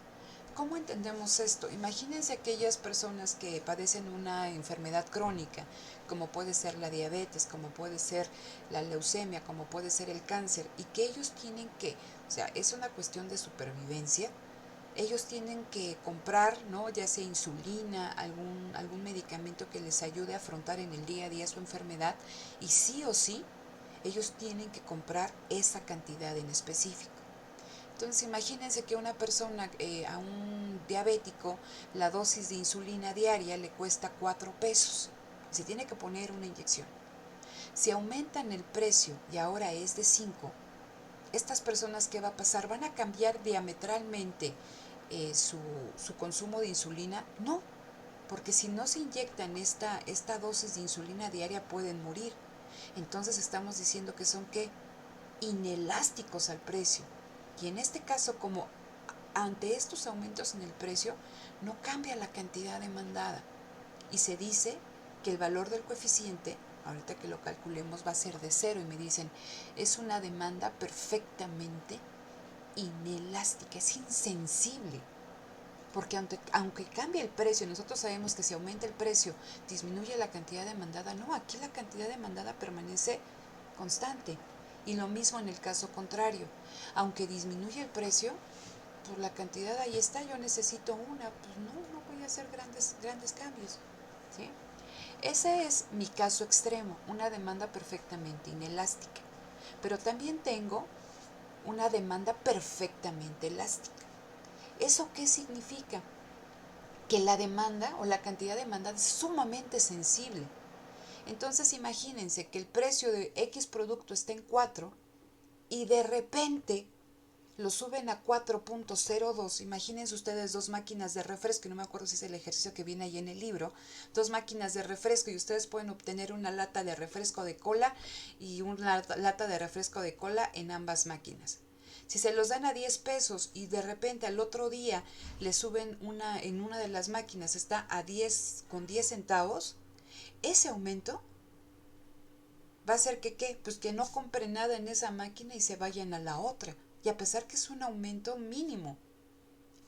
¿Cómo entendemos esto? Imagínense aquellas personas que padecen una enfermedad crónica, como puede ser la diabetes, como puede ser la leucemia, como puede ser el cáncer, y que ellos tienen que, o sea, es una cuestión de supervivencia. Ellos tienen que comprar, ¿no? Ya sea insulina, algún medicamento que les ayude a afrontar en el día a día su enfermedad, y sí o sí, ellos tienen que comprar esa cantidad en específico. Entonces imagínense que una persona, a un diabético, la dosis de insulina diaria le cuesta 4 pesos. Se tiene que poner una inyección. Si aumentan el precio y ahora es de 5, estas personas, ¿qué va a pasar? ¿Van a cambiar diametralmente su consumo de insulina? No, porque si no se inyectan esta dosis de insulina diaria pueden morir. Entonces estamos diciendo que son ¿qué? Inelásticos al precio. Y en este caso, como ante estos aumentos en el precio, no cambia la cantidad demandada. Y se dice que el valor del coeficiente, ahorita que lo calculemos, va a ser de 0. Y me dicen, es una demanda perfectamente inelástica, es insensible. Porque aunque cambie el precio, nosotros sabemos que si aumenta el precio, disminuye la cantidad demandada. No, aquí la cantidad demandada permanece constante. Y lo mismo en el caso contrario. Aunque disminuye el precio, pues la cantidad ahí está, yo necesito una, pues no voy a hacer grandes cambios. ¿Sí? Ese es mi caso extremo, una demanda perfectamente inelástica. Pero también tengo una demanda perfectamente elástica. ¿Eso qué significa? Que la demanda o la cantidad demandada es sumamente sensible. Entonces imagínense que el precio de X producto está en 4 y de repente lo suben a 4.02. Imagínense ustedes dos máquinas de refresco, no me acuerdo si es el ejercicio que viene ahí en el libro, dos máquinas de refresco y ustedes pueden obtener una lata de refresco de cola y una lata de refresco de cola en ambas máquinas. Si se los dan a 10 pesos y de repente al otro día le suben en una de las máquinas está a 10 con 10 centavos, ese aumento va a hacer que ¿qué? Pues que no compren nada en esa máquina y se vayan a la otra. Y a pesar que es un aumento mínimo.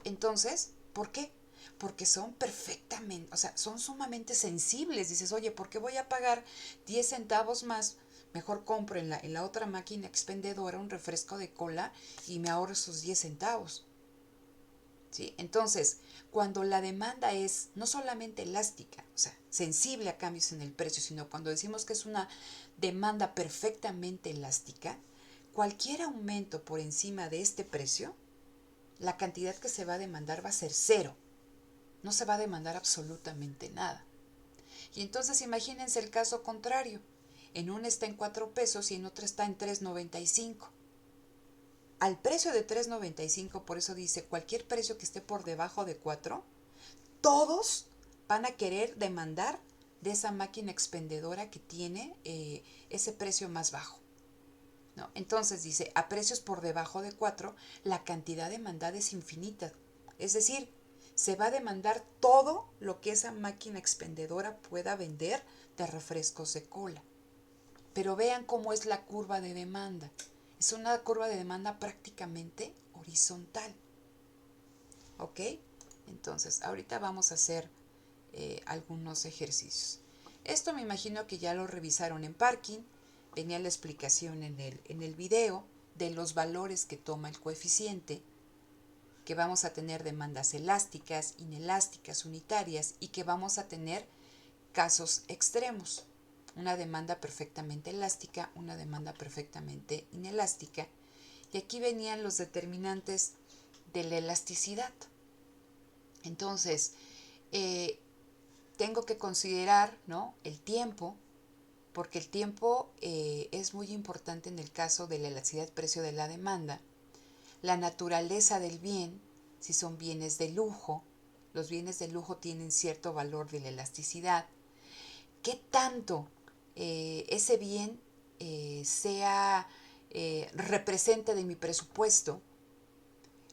Entonces, ¿por qué? Porque son perfectamente, o sea, son sumamente sensibles. Dices, oye, ¿por qué voy a pagar 10 centavos más? Mejor compro en la otra máquina expendedora un refresco de cola y me ahorro esos 10 centavos. ¿Sí? Entonces, cuando la demanda es no solamente elástica, o sea, sensible a cambios en el precio, sino cuando decimos que es una demanda perfectamente elástica, cualquier aumento por encima de este precio, la cantidad que se va a demandar va a ser cero. No se va a demandar absolutamente nada. Y entonces imagínense el caso contrario. En una está en 4 pesos y en otra está en 3.95. Al precio de 3.95, por eso dice, cualquier precio que esté por debajo de 4, todos van a querer demandar de esa máquina expendedora que tiene ese precio más bajo. ¿No? Entonces dice, a precios por debajo de 4, la cantidad demandada es infinita. Es decir, se va a demandar todo lo que esa máquina expendedora pueda vender de refrescos de cola. Pero vean cómo es la curva de demanda. Es una curva de demanda prácticamente horizontal. ¿Ok? Entonces, ahorita vamos a hacer algunos ejercicios. Esto me imagino que ya lo revisaron en Parking. Venía la explicación en el video de los valores que toma el coeficiente, que vamos a tener demandas elásticas, inelásticas, unitarias y que vamos a tener casos extremos. Una demanda perfectamente elástica, una demanda perfectamente inelástica. Y aquí venían los determinantes de la elasticidad. Entonces, tengo que considerar, ¿no?, el tiempo, porque el tiempo es muy importante en el caso de la elasticidad precio de la demanda. La naturaleza del bien, si son bienes de lujo, los bienes de lujo tienen cierto valor de la elasticidad. ¿Qué tanto ese bien represente de mi presupuesto?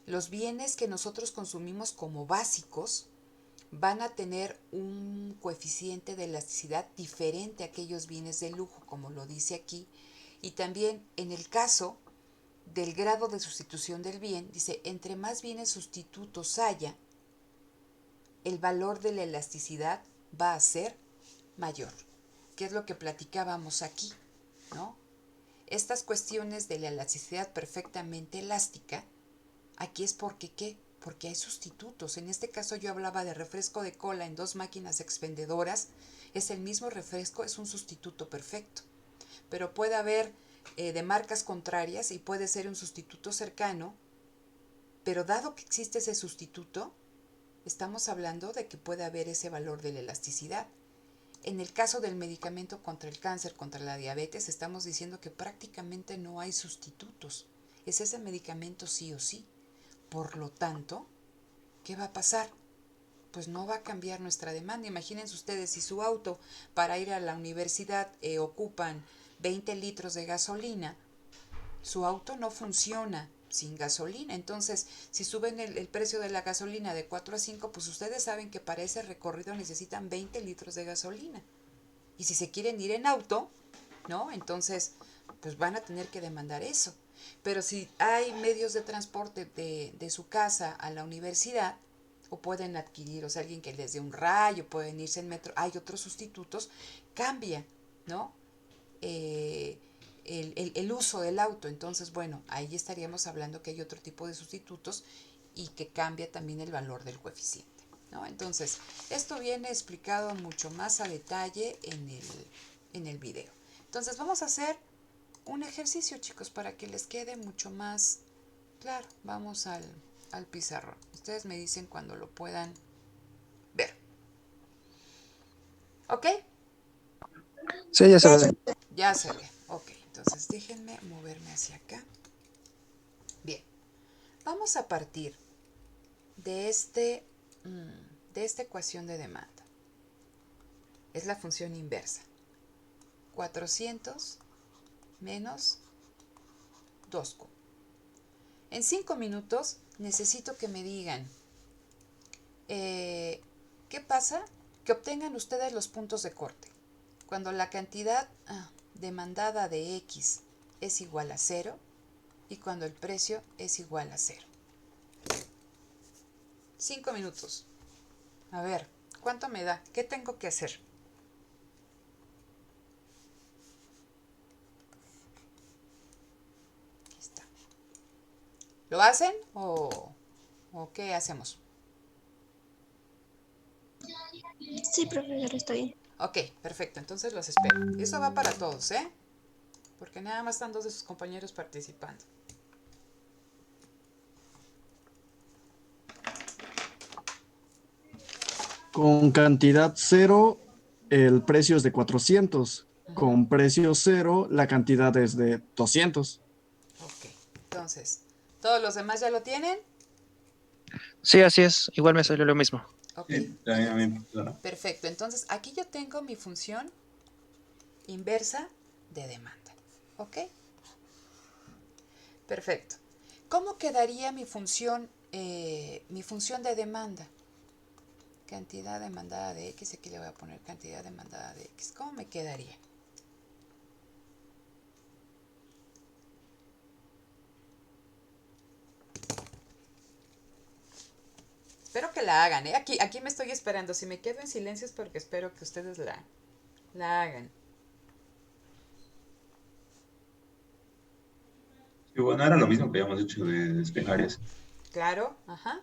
Los bienes que nosotros consumimos como básicos van a tener un coeficiente de elasticidad diferente a aquellos bienes de lujo, como lo dice aquí. Y también en el caso del grado de sustitución del bien, dice, entre más bienes sustitutos haya, el valor de la elasticidad va a ser mayor, que es lo que platicábamos aquí, ¿no? Estas cuestiones de la elasticidad perfectamente elástica, aquí es porque, ¿qué? Porque hay sustitutos. En este caso yo hablaba de refresco de cola en dos máquinas expendedoras. Es el mismo refresco, es un sustituto perfecto. Pero puede haber de marcas contrarias y puede ser un sustituto cercano. Pero dado que existe ese sustituto, estamos hablando de que puede haber ese valor de la elasticidad. En el caso del medicamento contra el cáncer, contra la diabetes, estamos diciendo que prácticamente no hay sustitutos. Es ese medicamento sí o sí. Por lo tanto, ¿qué va a pasar? Pues no va a cambiar nuestra demanda. Imagínense ustedes, si su auto para ir a la universidad ocupan 20 litros de gasolina, su auto no funciona sin gasolina. Entonces, si suben el precio de la gasolina de 4 a 5, pues ustedes saben que para ese recorrido necesitan 20 litros de gasolina. Y si se quieren ir en auto, ¿no? Entonces, pues van a tener que demandar eso. Pero si hay medios de transporte de su casa a la universidad, o pueden adquirir, o sea, alguien que les dé un rayo, pueden irse en metro, hay otros sustitutos, cambia, ¿no? El uso del auto. Entonces, bueno, ahí estaríamos hablando que hay otro tipo de sustitutos y que cambia también el valor del coeficiente, ¿no? Entonces, esto viene explicado mucho más a detalle en el video. Entonces, vamos a hacer un ejercicio, chicos, para que les quede mucho más claro. Vamos al pizarrón. Ustedes me dicen cuando lo puedan ver. ¿Ok? Sí, ya se ve. Ya se ve. Ok, entonces déjenme moverme hacia acá. Bien. Vamos a partir de esta ecuación de demanda. Es la función inversa. 400 menos 2Q. En 5 minutos necesito que me digan qué pasa, que obtengan ustedes los puntos de corte. Cuando la cantidad demandada de X es igual a 0 y cuando el precio es igual a 0. 5 minutos. A ver, ¿cuánto me da? ¿Qué tengo que hacer? Aquí está. ¿Lo hacen o qué hacemos? Sí, profesor, estoy bien. Ok, perfecto. Entonces los espero. Eso va para todos, ¿eh? Porque nada más están 2 de sus compañeros participando. Con cantidad 0, el precio es de 400. Con precio 0, la cantidad es de 200. Ok, entonces, ¿todos los demás ya lo tienen? Sí, así es. Igual me salió lo mismo. Ok. Sí, también a mí. Perfecto, entonces aquí yo tengo mi función inversa de demanda. ¿Ok? Perfecto. ¿Cómo quedaría mi función de demanda? Cantidad demandada de X, aquí le voy a poner cantidad demandada de X. ¿Cómo me quedaría? Espero que la hagan, ¿eh? Aquí me estoy esperando. Si me quedo en silencio es porque espero que ustedes la hagan. Y bueno, era lo mismo que habíamos hecho de despejar eso. Claro, ajá.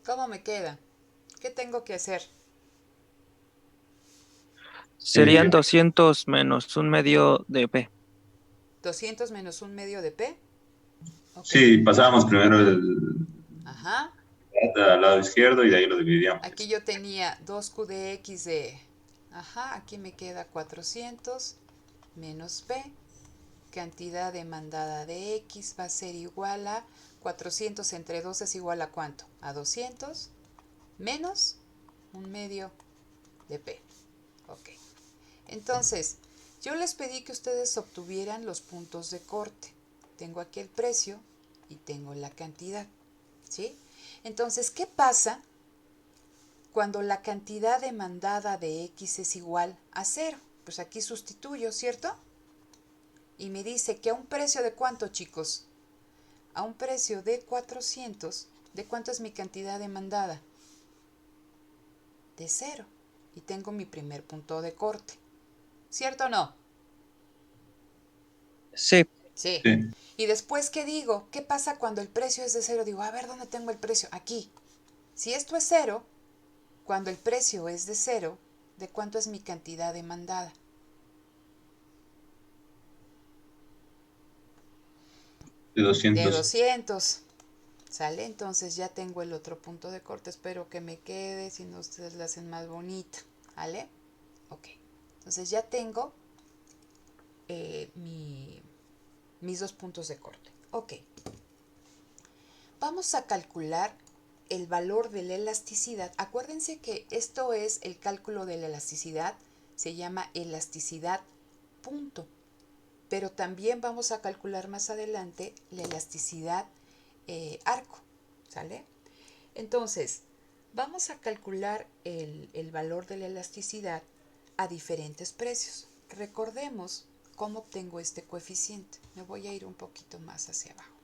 ¿Cómo me queda? ¿Qué tengo que hacer? Serían 200 menos un medio de P. 200 menos un medio de P. Ok. Sí, pasábamos primero el Ajá. al lado izquierdo y de ahí lo dividíamos. Aquí yo tenía 2Q de X de... Ajá, aquí me queda 400 menos P. Cantidad demandada de X va a ser igual a 400 entre 2 es igual a ¿cuánto? A 200 menos un medio de P. Ok. Entonces, yo les pedí que ustedes obtuvieran los puntos de corte. Tengo aquí el precio y tengo la cantidad, ¿sí? Entonces, ¿qué pasa cuando la cantidad demandada de X es igual a 0? Pues aquí sustituyo, ¿cierto? Y me dice que a un precio de ¿cuánto, chicos? A un precio de 400, ¿de cuánto es mi cantidad demandada? De 0. Y tengo mi primer punto de corte. ¿Cierto o no? Sí. Sí. Sí. Y después, ¿qué digo? ¿Qué pasa cuando el precio es de 0? Digo, a ver, ¿dónde tengo el precio? Aquí. Si esto es 0, cuando el precio es de 0, ¿de cuánto es mi cantidad demandada? De 200. De 200. ¿Sale? Entonces ya tengo el otro punto de corte. Espero que me quede, si no ustedes la hacen más bonita. ¿Vale? Ok. Entonces ya tengo mis 2 puntos de corte. Ok. Vamos a calcular el valor de la elasticidad. Acuérdense que esto es el cálculo de la elasticidad. Se llama elasticidad punto. Pero también vamos a calcular más adelante la elasticidad arco. ¿Sale? Entonces, Vamos a calcular el valor de la elasticidad a diferentes precios. Recordemos cómo obtengo este coeficiente. Me voy a ir un poquito más hacia abajo.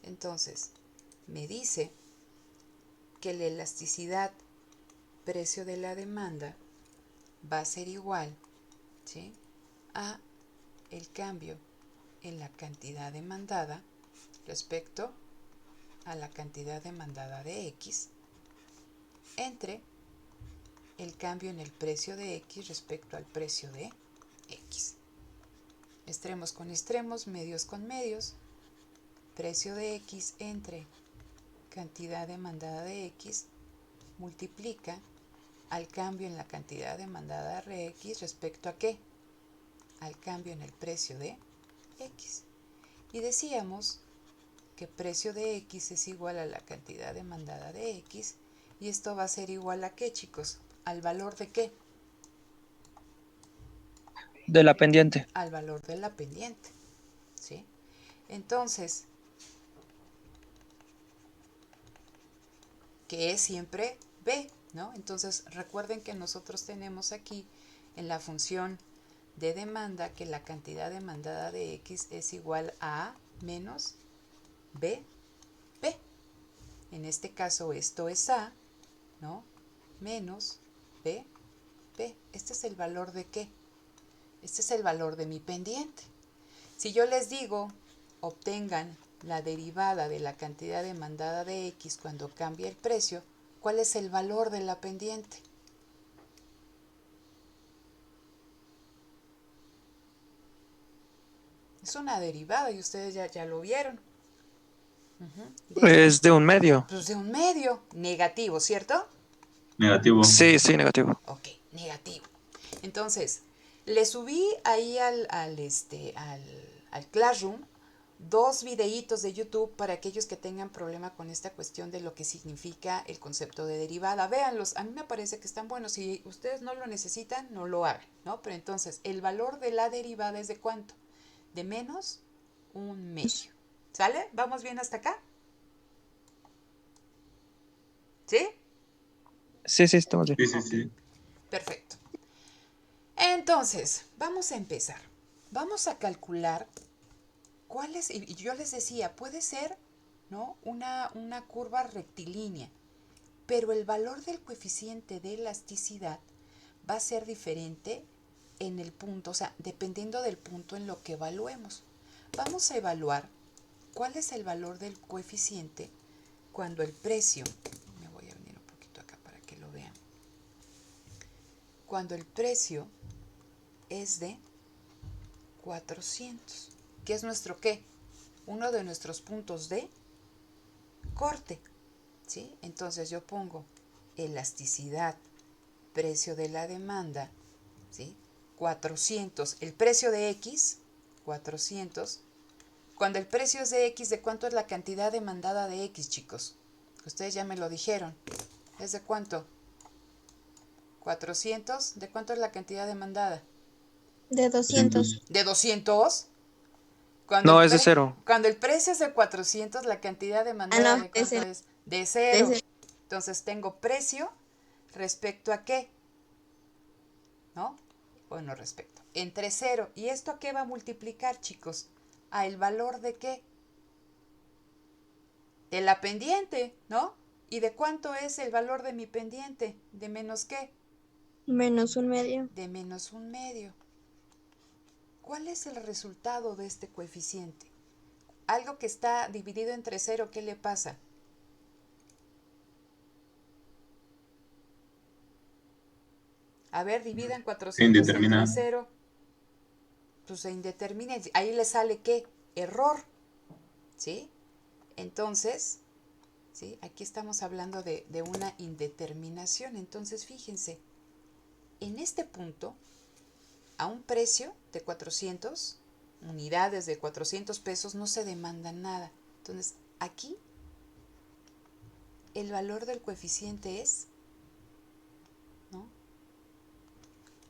Entonces, me dice que la elasticidad precio de la demanda va a ser igual, ¿sí?, a el cambio en la cantidad demandada respecto a la cantidad demandada de X entre el cambio en el precio de X respecto al precio de X. Extremos con extremos, medios con medios. Precio de X entre cantidad demandada de X multiplica al cambio en la cantidad demandada de X respecto a ¿qué? Al cambio en el precio de X. Y decíamos que precio de X es igual a la cantidad demandada de X, y esto va a ser igual a ¿qué, chicos? ¿Al valor de qué? De la pendiente. Al valor de la pendiente, ¿sí? Entonces, que es siempre B, ¿no? Entonces, recuerden que nosotros tenemos aquí en la función de demanda que la cantidad demandada de X es igual a menos B, P. En este caso esto es A, ¿no? Menos B, P. ¿Este es el valor de qué? Este es el valor de mi pendiente. Si yo les digo, obtengan la derivada de la cantidad demandada de X cuando cambie el precio, ¿cuál es el valor de la pendiente? Es una derivada y ustedes ya lo vieron. Es de un medio. Pues de un medio negativo, ¿cierto? Negativo. Sí, negativo. Ok, negativo. Entonces, le subí ahí al Classroom 2 videitos de YouTube para aquellos que tengan problema con esta cuestión de lo que significa el concepto de derivada. Véanlos, a mí me parece que están buenos. Si ustedes no lo necesitan, no lo hagan, ¿no? Pero entonces, el valor de la derivada es ¿de cuánto? De menos un medio. ¿Sale? ¿Vamos bien hasta acá? ¿Sí? Sí, estamos bien. Sí. Perfecto. Entonces, vamos a empezar. Vamos a calcular cuáles, y yo les decía, puede ser, ¿no?, una curva rectilínea, pero el valor del coeficiente de elasticidad va a ser diferente en el punto, o sea, dependiendo del punto en lo que evaluemos. Vamos a evaluar cuál es el valor del coeficiente cuando el precio, me voy a venir un poquito acá para que lo vean, cuando el precio es de 400, que es nuestro ¿qué? Uno de nuestros puntos de corte, ¿sí? Entonces yo pongo elasticidad, precio de la demanda, ¿sí? 400, el precio de X, 400. Cuando el precio es de X, ¿de cuánto es la cantidad demandada de X, chicos? Ustedes ya me lo dijeron. ¿Es de cuánto? 400. ¿De cuánto es la cantidad demandada? De 200. ¿De 200? No, es de 0. Cuando el precio es de 400, la cantidad demandada no, ¿de cuánto de es? De 0. De cero. Entonces tengo precio respecto a ¿qué? ¿No? Bueno, respecto. Entre 0. ¿Y esto a qué va a multiplicar, chicos? A el valor de ¿qué? De la pendiente, ¿no? ¿Y de cuánto es el valor de mi pendiente? ¿De menos qué? Menos un medio. De menos un medio. ¿Cuál es el resultado de este coeficiente? Algo que está dividido entre 0, ¿qué le pasa? A ver, dividan 400 entre 0. Pues se indetermina. Ahí le sale ¿qué? Error. ¿Sí? Entonces, ¿sí?, aquí estamos hablando de una indeterminación. Entonces, fíjense, en este punto, a un precio de 400, unidades de 400 pesos, no se demanda nada. Entonces, aquí, el valor del coeficiente es, ¿no?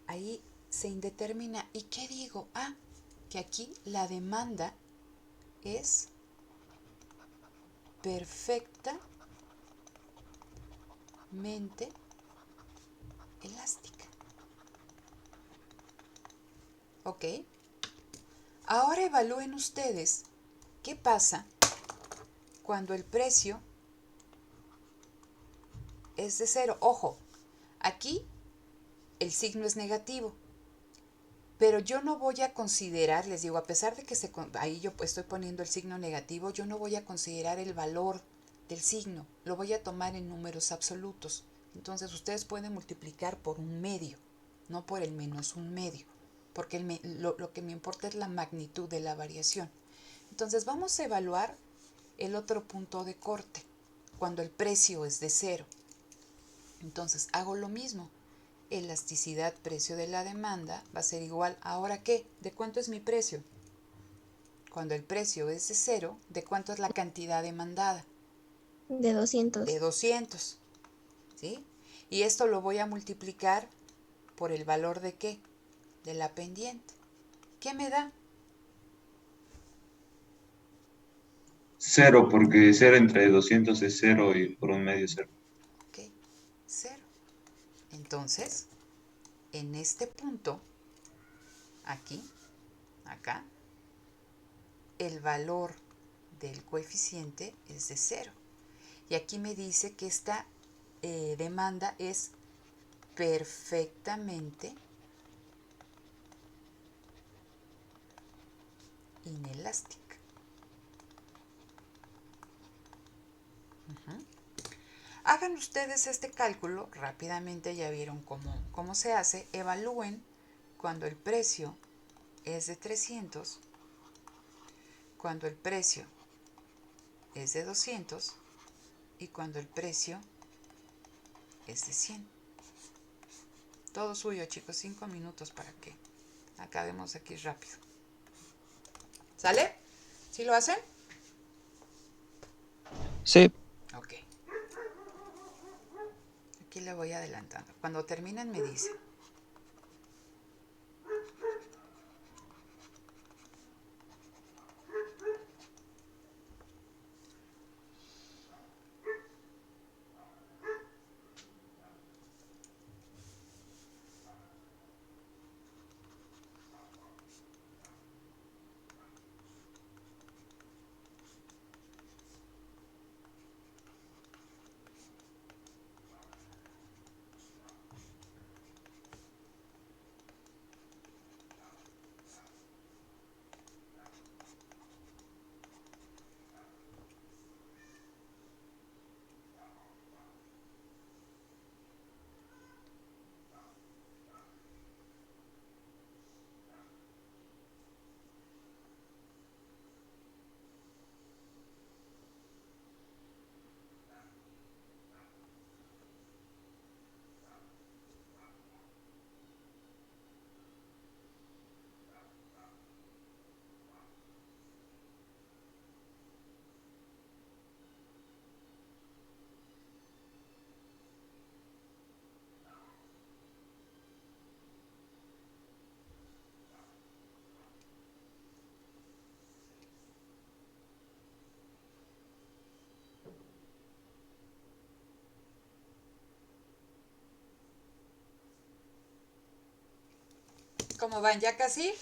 Ahí se indetermina. ¿Y qué digo? Ah, que aquí la demanda es perfecta totalmente elástica. ¿Ok? Ahora evalúen ustedes qué pasa cuando el precio es de 0. Ojo, aquí el signo es negativo, pero yo no voy a considerar, les digo, a pesar de que ahí yo estoy poniendo el signo negativo, yo no voy a considerar el valor del signo, lo voy a tomar en números absolutos. Entonces ustedes pueden multiplicar por 1/2, no por el -1/2, porque lo que me importa es la magnitud de la variación. Entonces vamos a evaluar el otro punto de corte, cuando el precio es de 0. Entonces hago lo mismo. Elasticidad precio de la demanda va a ser igual. ¿Ahora qué? ¿De cuánto es mi precio? Cuando el precio es de 0, ¿de cuánto es la cantidad demandada? De 200. De 200. ¿Sí? Y esto lo voy a multiplicar por el valor de ¿qué? De la pendiente. ¿Qué me da? 0, porque 0 entre 200 es 0 y por 1/2 es 0. Ok, 0. Entonces, en este punto, aquí, acá, el valor del coeficiente es de 0. Y aquí me dice que esta demanda es perfectamente inelástica. Hagan ustedes este cálculo, rápidamente ya vieron cómo se hace. Evalúen cuando el precio es de 300, cuando el precio es de 200 y cuando el precio es de 100. Todo suyo, chicos, 5 minutos para que acabemos aquí rápido. ¿Sale? ¿Sí lo hacen? Sí. Ok. Aquí le voy adelantando. Cuando terminen me dicen. ¿Cómo van? ¿Ya casi?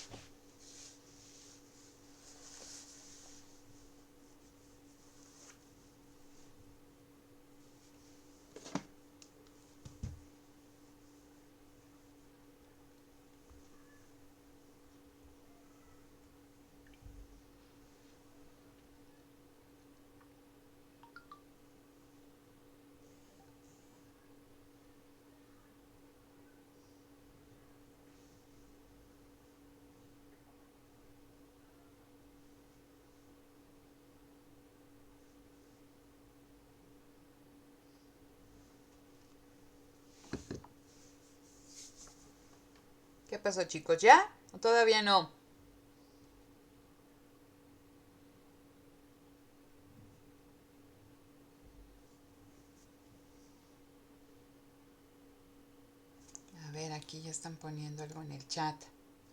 ¿Qué pasó, chicos? ¿Ya? ¿O todavía no? A ver, aquí ya están poniendo algo en el chat.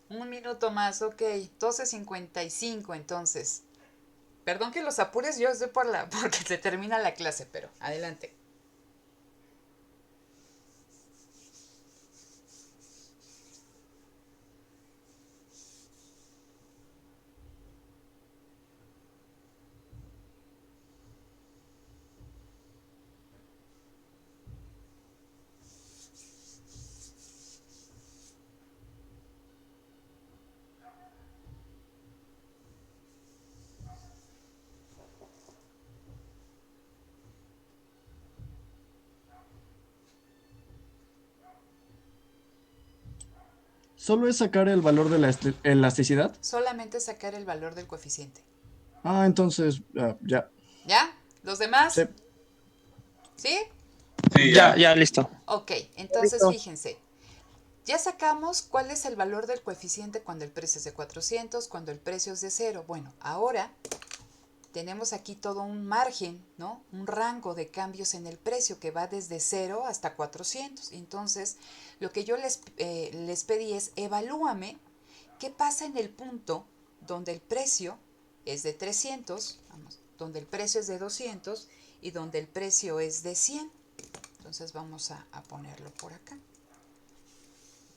1 minuto más, ok. 12:55 entonces. Perdón que los apures, yo estoy porque se termina la clase, pero adelante. ¿Solo es sacar el valor de la elasticidad? Solamente sacar el valor del coeficiente. Ah, entonces, ya. ¿Ya? ¿Los Sí. demás? ¿Sí? Sí, Ya, ya. ya, listo. Ok, entonces fíjense. Ya sacamos cuál es el valor del coeficiente cuando el precio es de 400, cuando el precio es de 0. Bueno, ahora tenemos aquí todo un margen, ¿no? Un rango de cambios en el precio que va desde 0 hasta 400. Entonces, lo que yo les pedí es evalúame qué pasa en el punto donde el precio es de 300, vamos, donde el precio es de 200 y donde el precio es de 100. Entonces vamos a ponerlo por acá.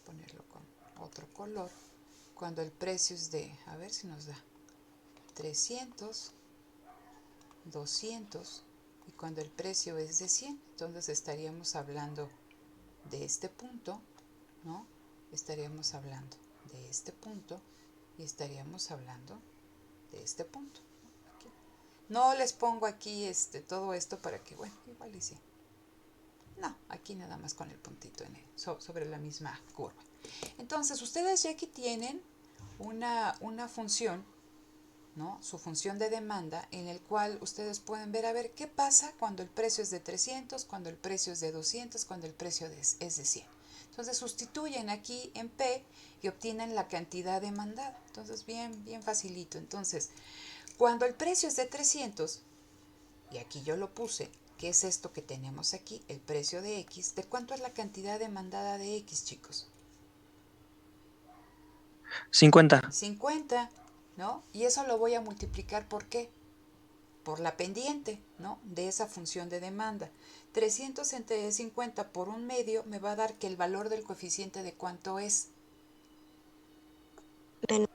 Ponerlo con otro color. Cuando el precio es de, a ver si nos da 300, 200 y cuando el precio es de 100, entonces estaríamos hablando de este punto, ¿no? Estaríamos hablando de este punto y estaríamos hablando de este punto. Aquí. No les pongo aquí todo esto para que, bueno, igual y sí. No, aquí nada más con el puntito sobre la misma curva. Entonces, ustedes ya aquí tienen una función, ¿no? Su función de demanda, en el cual ustedes pueden ver, a ver, qué pasa cuando el precio es de 300, cuando el precio es de 200, cuando el precio es de 100. Entonces, sustituyen aquí en P y obtienen la cantidad demandada. Entonces, bien facilito. Entonces, cuando el precio es de 300, y aquí yo lo puse, ¿qué es esto que tenemos aquí? El precio de X. ¿De cuánto es la cantidad demandada de X, chicos? 50. 50, ¿no? Y eso lo voy a multiplicar, ¿por qué? Por la pendiente, ¿no? De esa función de demanda. 300 entre 50 por un medio me va a dar que el valor del coeficiente de cuánto es.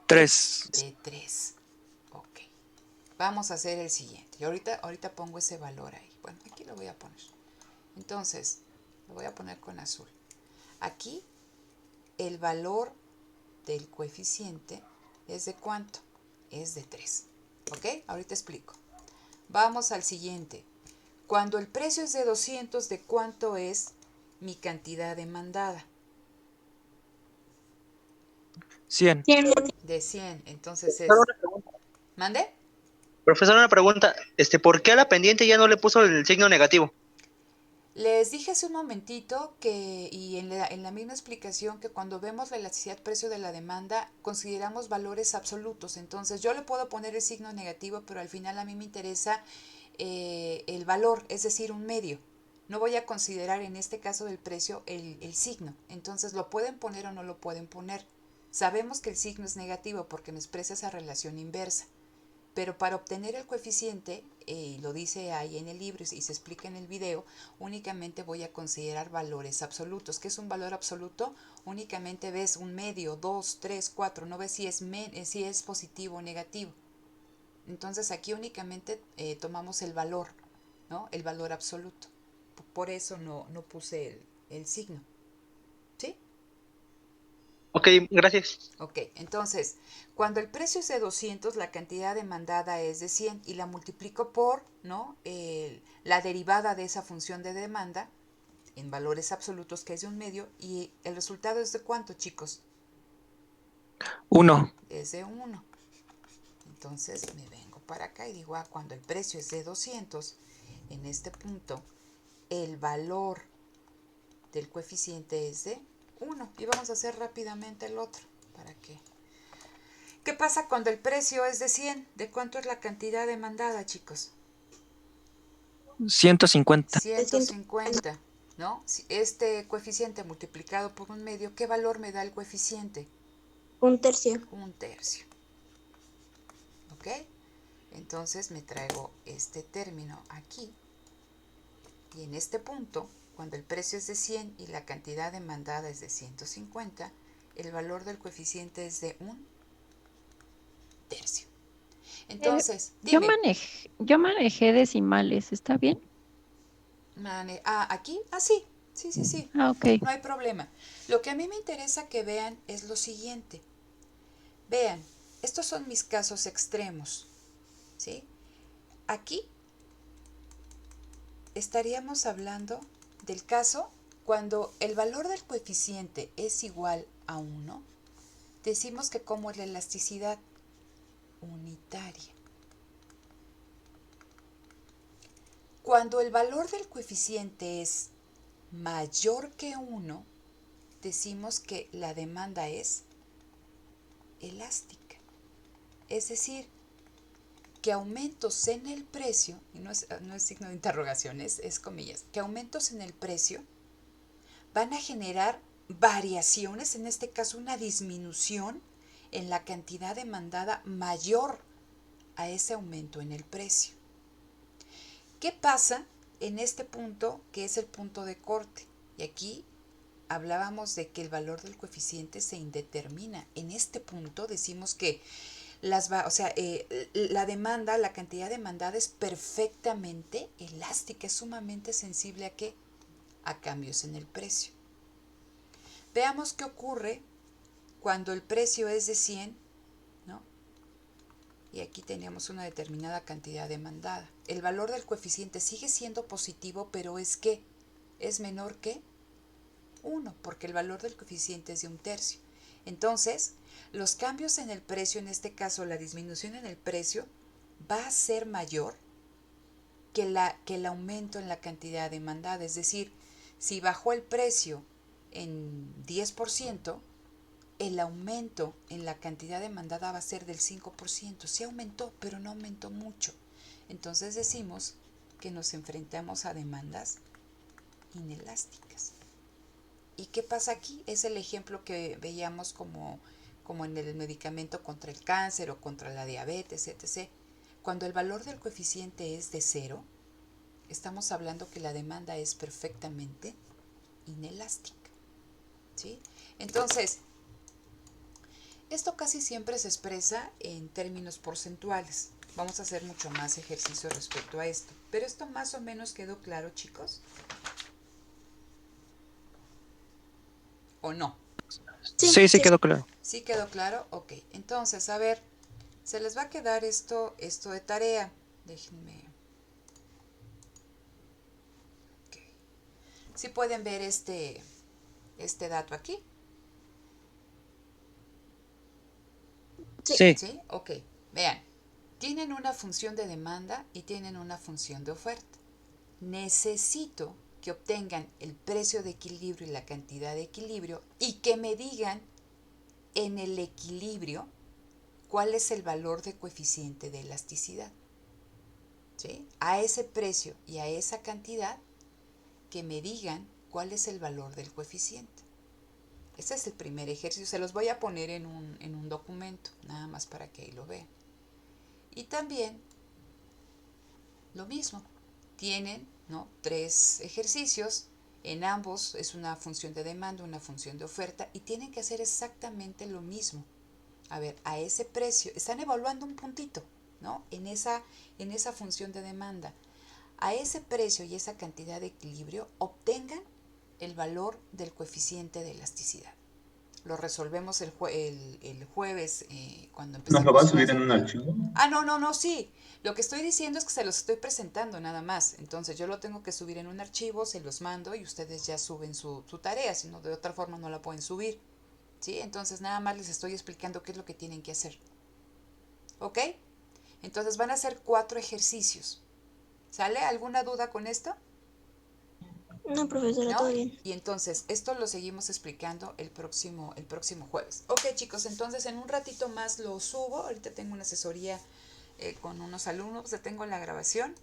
3. De 3. Ok. Vamos a hacer el siguiente. Y ahorita pongo ese valor ahí. Bueno, aquí lo voy a poner. Entonces, lo voy a poner con azul. Aquí el valor del coeficiente es de cuánto? Es de 3. ¿Ok? Ahorita explico. Vamos al siguiente. Cuando el precio es de 200, ¿de cuánto es mi cantidad demandada? 100. De 100. Entonces Profesor, es... una pregunta. ¿Mande? Profesor, una pregunta. ¿Por qué a la pendiente ya no le puso el signo negativo? Les dije hace un momentito que, y en la misma explicación, que cuando vemos la elasticidad precio de la demanda, consideramos valores absolutos. Entonces yo le puedo poner el signo negativo, pero al final a mí me interesa el valor, es decir, un medio. No voy a considerar en este caso del precio el signo. Entonces lo pueden poner o no lo pueden poner. Sabemos que el signo es negativo porque me expresa esa relación inversa. Pero para obtener el coeficiente, lo dice ahí en el libro y se explica en el video, únicamente voy a considerar valores absolutos. ¿Qué es un valor absoluto? Únicamente ves un medio, 2, 3, 4, no ves si es positivo o negativo. Entonces aquí únicamente tomamos el valor, ¿no? El valor absoluto. Por eso no puse el signo. ¿Sí? Ok, gracias. Ok, entonces, cuando el precio es de 200, la cantidad demandada es de 100 y la multiplico por, ¿no? La derivada de esa función de demanda en valores absolutos, que es de un medio, y el resultado es de cuánto, chicos? 1. Es de 1. Entonces me vengo para acá y digo, cuando el precio es de 200, en este punto, el valor del coeficiente es de 1. Y vamos a hacer rápidamente el otro, para que... ¿Qué pasa cuando el precio es de 100? ¿De cuánto es la cantidad demandada, chicos? 150. 150, ¿no? Este coeficiente multiplicado por un medio, ¿qué valor me da el coeficiente? 1/3. 1/3. ¿Ok? Entonces me traigo este término aquí. Y en este punto, cuando el precio es de 100 y la cantidad demandada es de 150, el valor del coeficiente es de 1/3. Entonces, dime. Yo manejé decimales, ¿está bien? ¿Aquí? Sí. Sí. Ah, ok. No hay problema. Lo que a mí me interesa que vean es lo siguiente. Vean, estos son mis casos extremos, ¿sí? Aquí estaríamos hablando del caso cuando el valor del coeficiente es igual a 1, decimos que como es la elasticidad unitaria. Cuando el valor del coeficiente es mayor que 1, decimos que la demanda es elástica. Es decir, que aumentos en el precio, y no es signo de interrogación, es comillas, que aumentos en el precio van a generar variaciones, en este caso una disminución en la cantidad demandada mayor a ese aumento en el precio. ¿Qué pasa en este punto que es el punto de corte? Y aquí hablábamos de que el valor del coeficiente se indetermina. En este punto decimos que la demanda, la cantidad demandada es perfectamente elástica, es sumamente sensible ¿a qué? A cambios en el precio. Veamos qué ocurre cuando el precio es de 100, ¿no? Y aquí teníamos una determinada cantidad demandada. El valor del coeficiente sigue siendo positivo, pero es que es menor que 1, porque el valor del coeficiente es de 1/3. Entonces, los cambios en el precio, en este caso la disminución en el precio, va a ser mayor que el aumento en la cantidad demandada. Es decir, si bajó el precio en 10%, el aumento en la cantidad demandada va a ser del 5%. Sí aumentó, pero no aumentó mucho. Entonces decimos que nos enfrentamos a demandas inelásticas. ¿Y qué pasa aquí? Es el ejemplo que veíamos como en el medicamento contra el cáncer o contra la diabetes, etc. Cuando el valor del coeficiente es de 0, estamos hablando que la demanda es perfectamente inelástica. ¿Sí? Entonces, esto casi siempre se expresa en términos porcentuales. Vamos a hacer mucho más ejercicio respecto a esto. Pero esto más o menos quedó claro, chicos. ¿O no? Sí, quedó claro. ¿Sí quedó claro? Ok. Entonces, a ver, se les va a quedar esto de tarea. Déjenme. Ok. ¿Sí pueden ver este dato aquí? Sí. ¿Sí? Ok. Vean. Tienen una función de demanda y tienen una función de oferta. Necesito que obtengan el precio de equilibrio y la cantidad de equilibrio y que me digan en el equilibrio cuál es el valor de coeficiente de elasticidad. ¿Sí? A ese precio y a esa cantidad que me digan cuál es el valor del coeficiente. Ese es el primer ejercicio. Se los voy a poner en un documento, nada más para que ahí lo vean. Y también lo mismo. Tienen, ¿no?, 3 ejercicios. En ambos es una función de demanda, una función de oferta, y tienen que hacer exactamente lo mismo. A ver, a ese precio, están evaluando un puntito, ¿no?, en esa función de demanda. A ese precio y esa cantidad de equilibrio, obtengan el valor del coeficiente de elasticidad. Lo resolvemos el jueves cuando empecemos. ¿Nos lo va a subir en un archivo? No, sí. Lo que estoy diciendo es que se los estoy presentando nada más. Entonces yo lo tengo que subir en un archivo, se los mando y ustedes ya suben su tarea, si no de otra forma no la pueden subir. ¿Sí? Entonces nada más les estoy explicando qué es lo que tienen que hacer. ¿Ok? Entonces van a hacer 4 ejercicios. ¿Sale? ¿Alguna duda con esto? No, profesora, ¿No? todo bien. Y entonces esto lo seguimos explicando el próximo jueves. Ok, chicos, entonces en un ratito más lo subo. Ahorita tengo una asesoría con unos alumnos, ya tengo la grabación.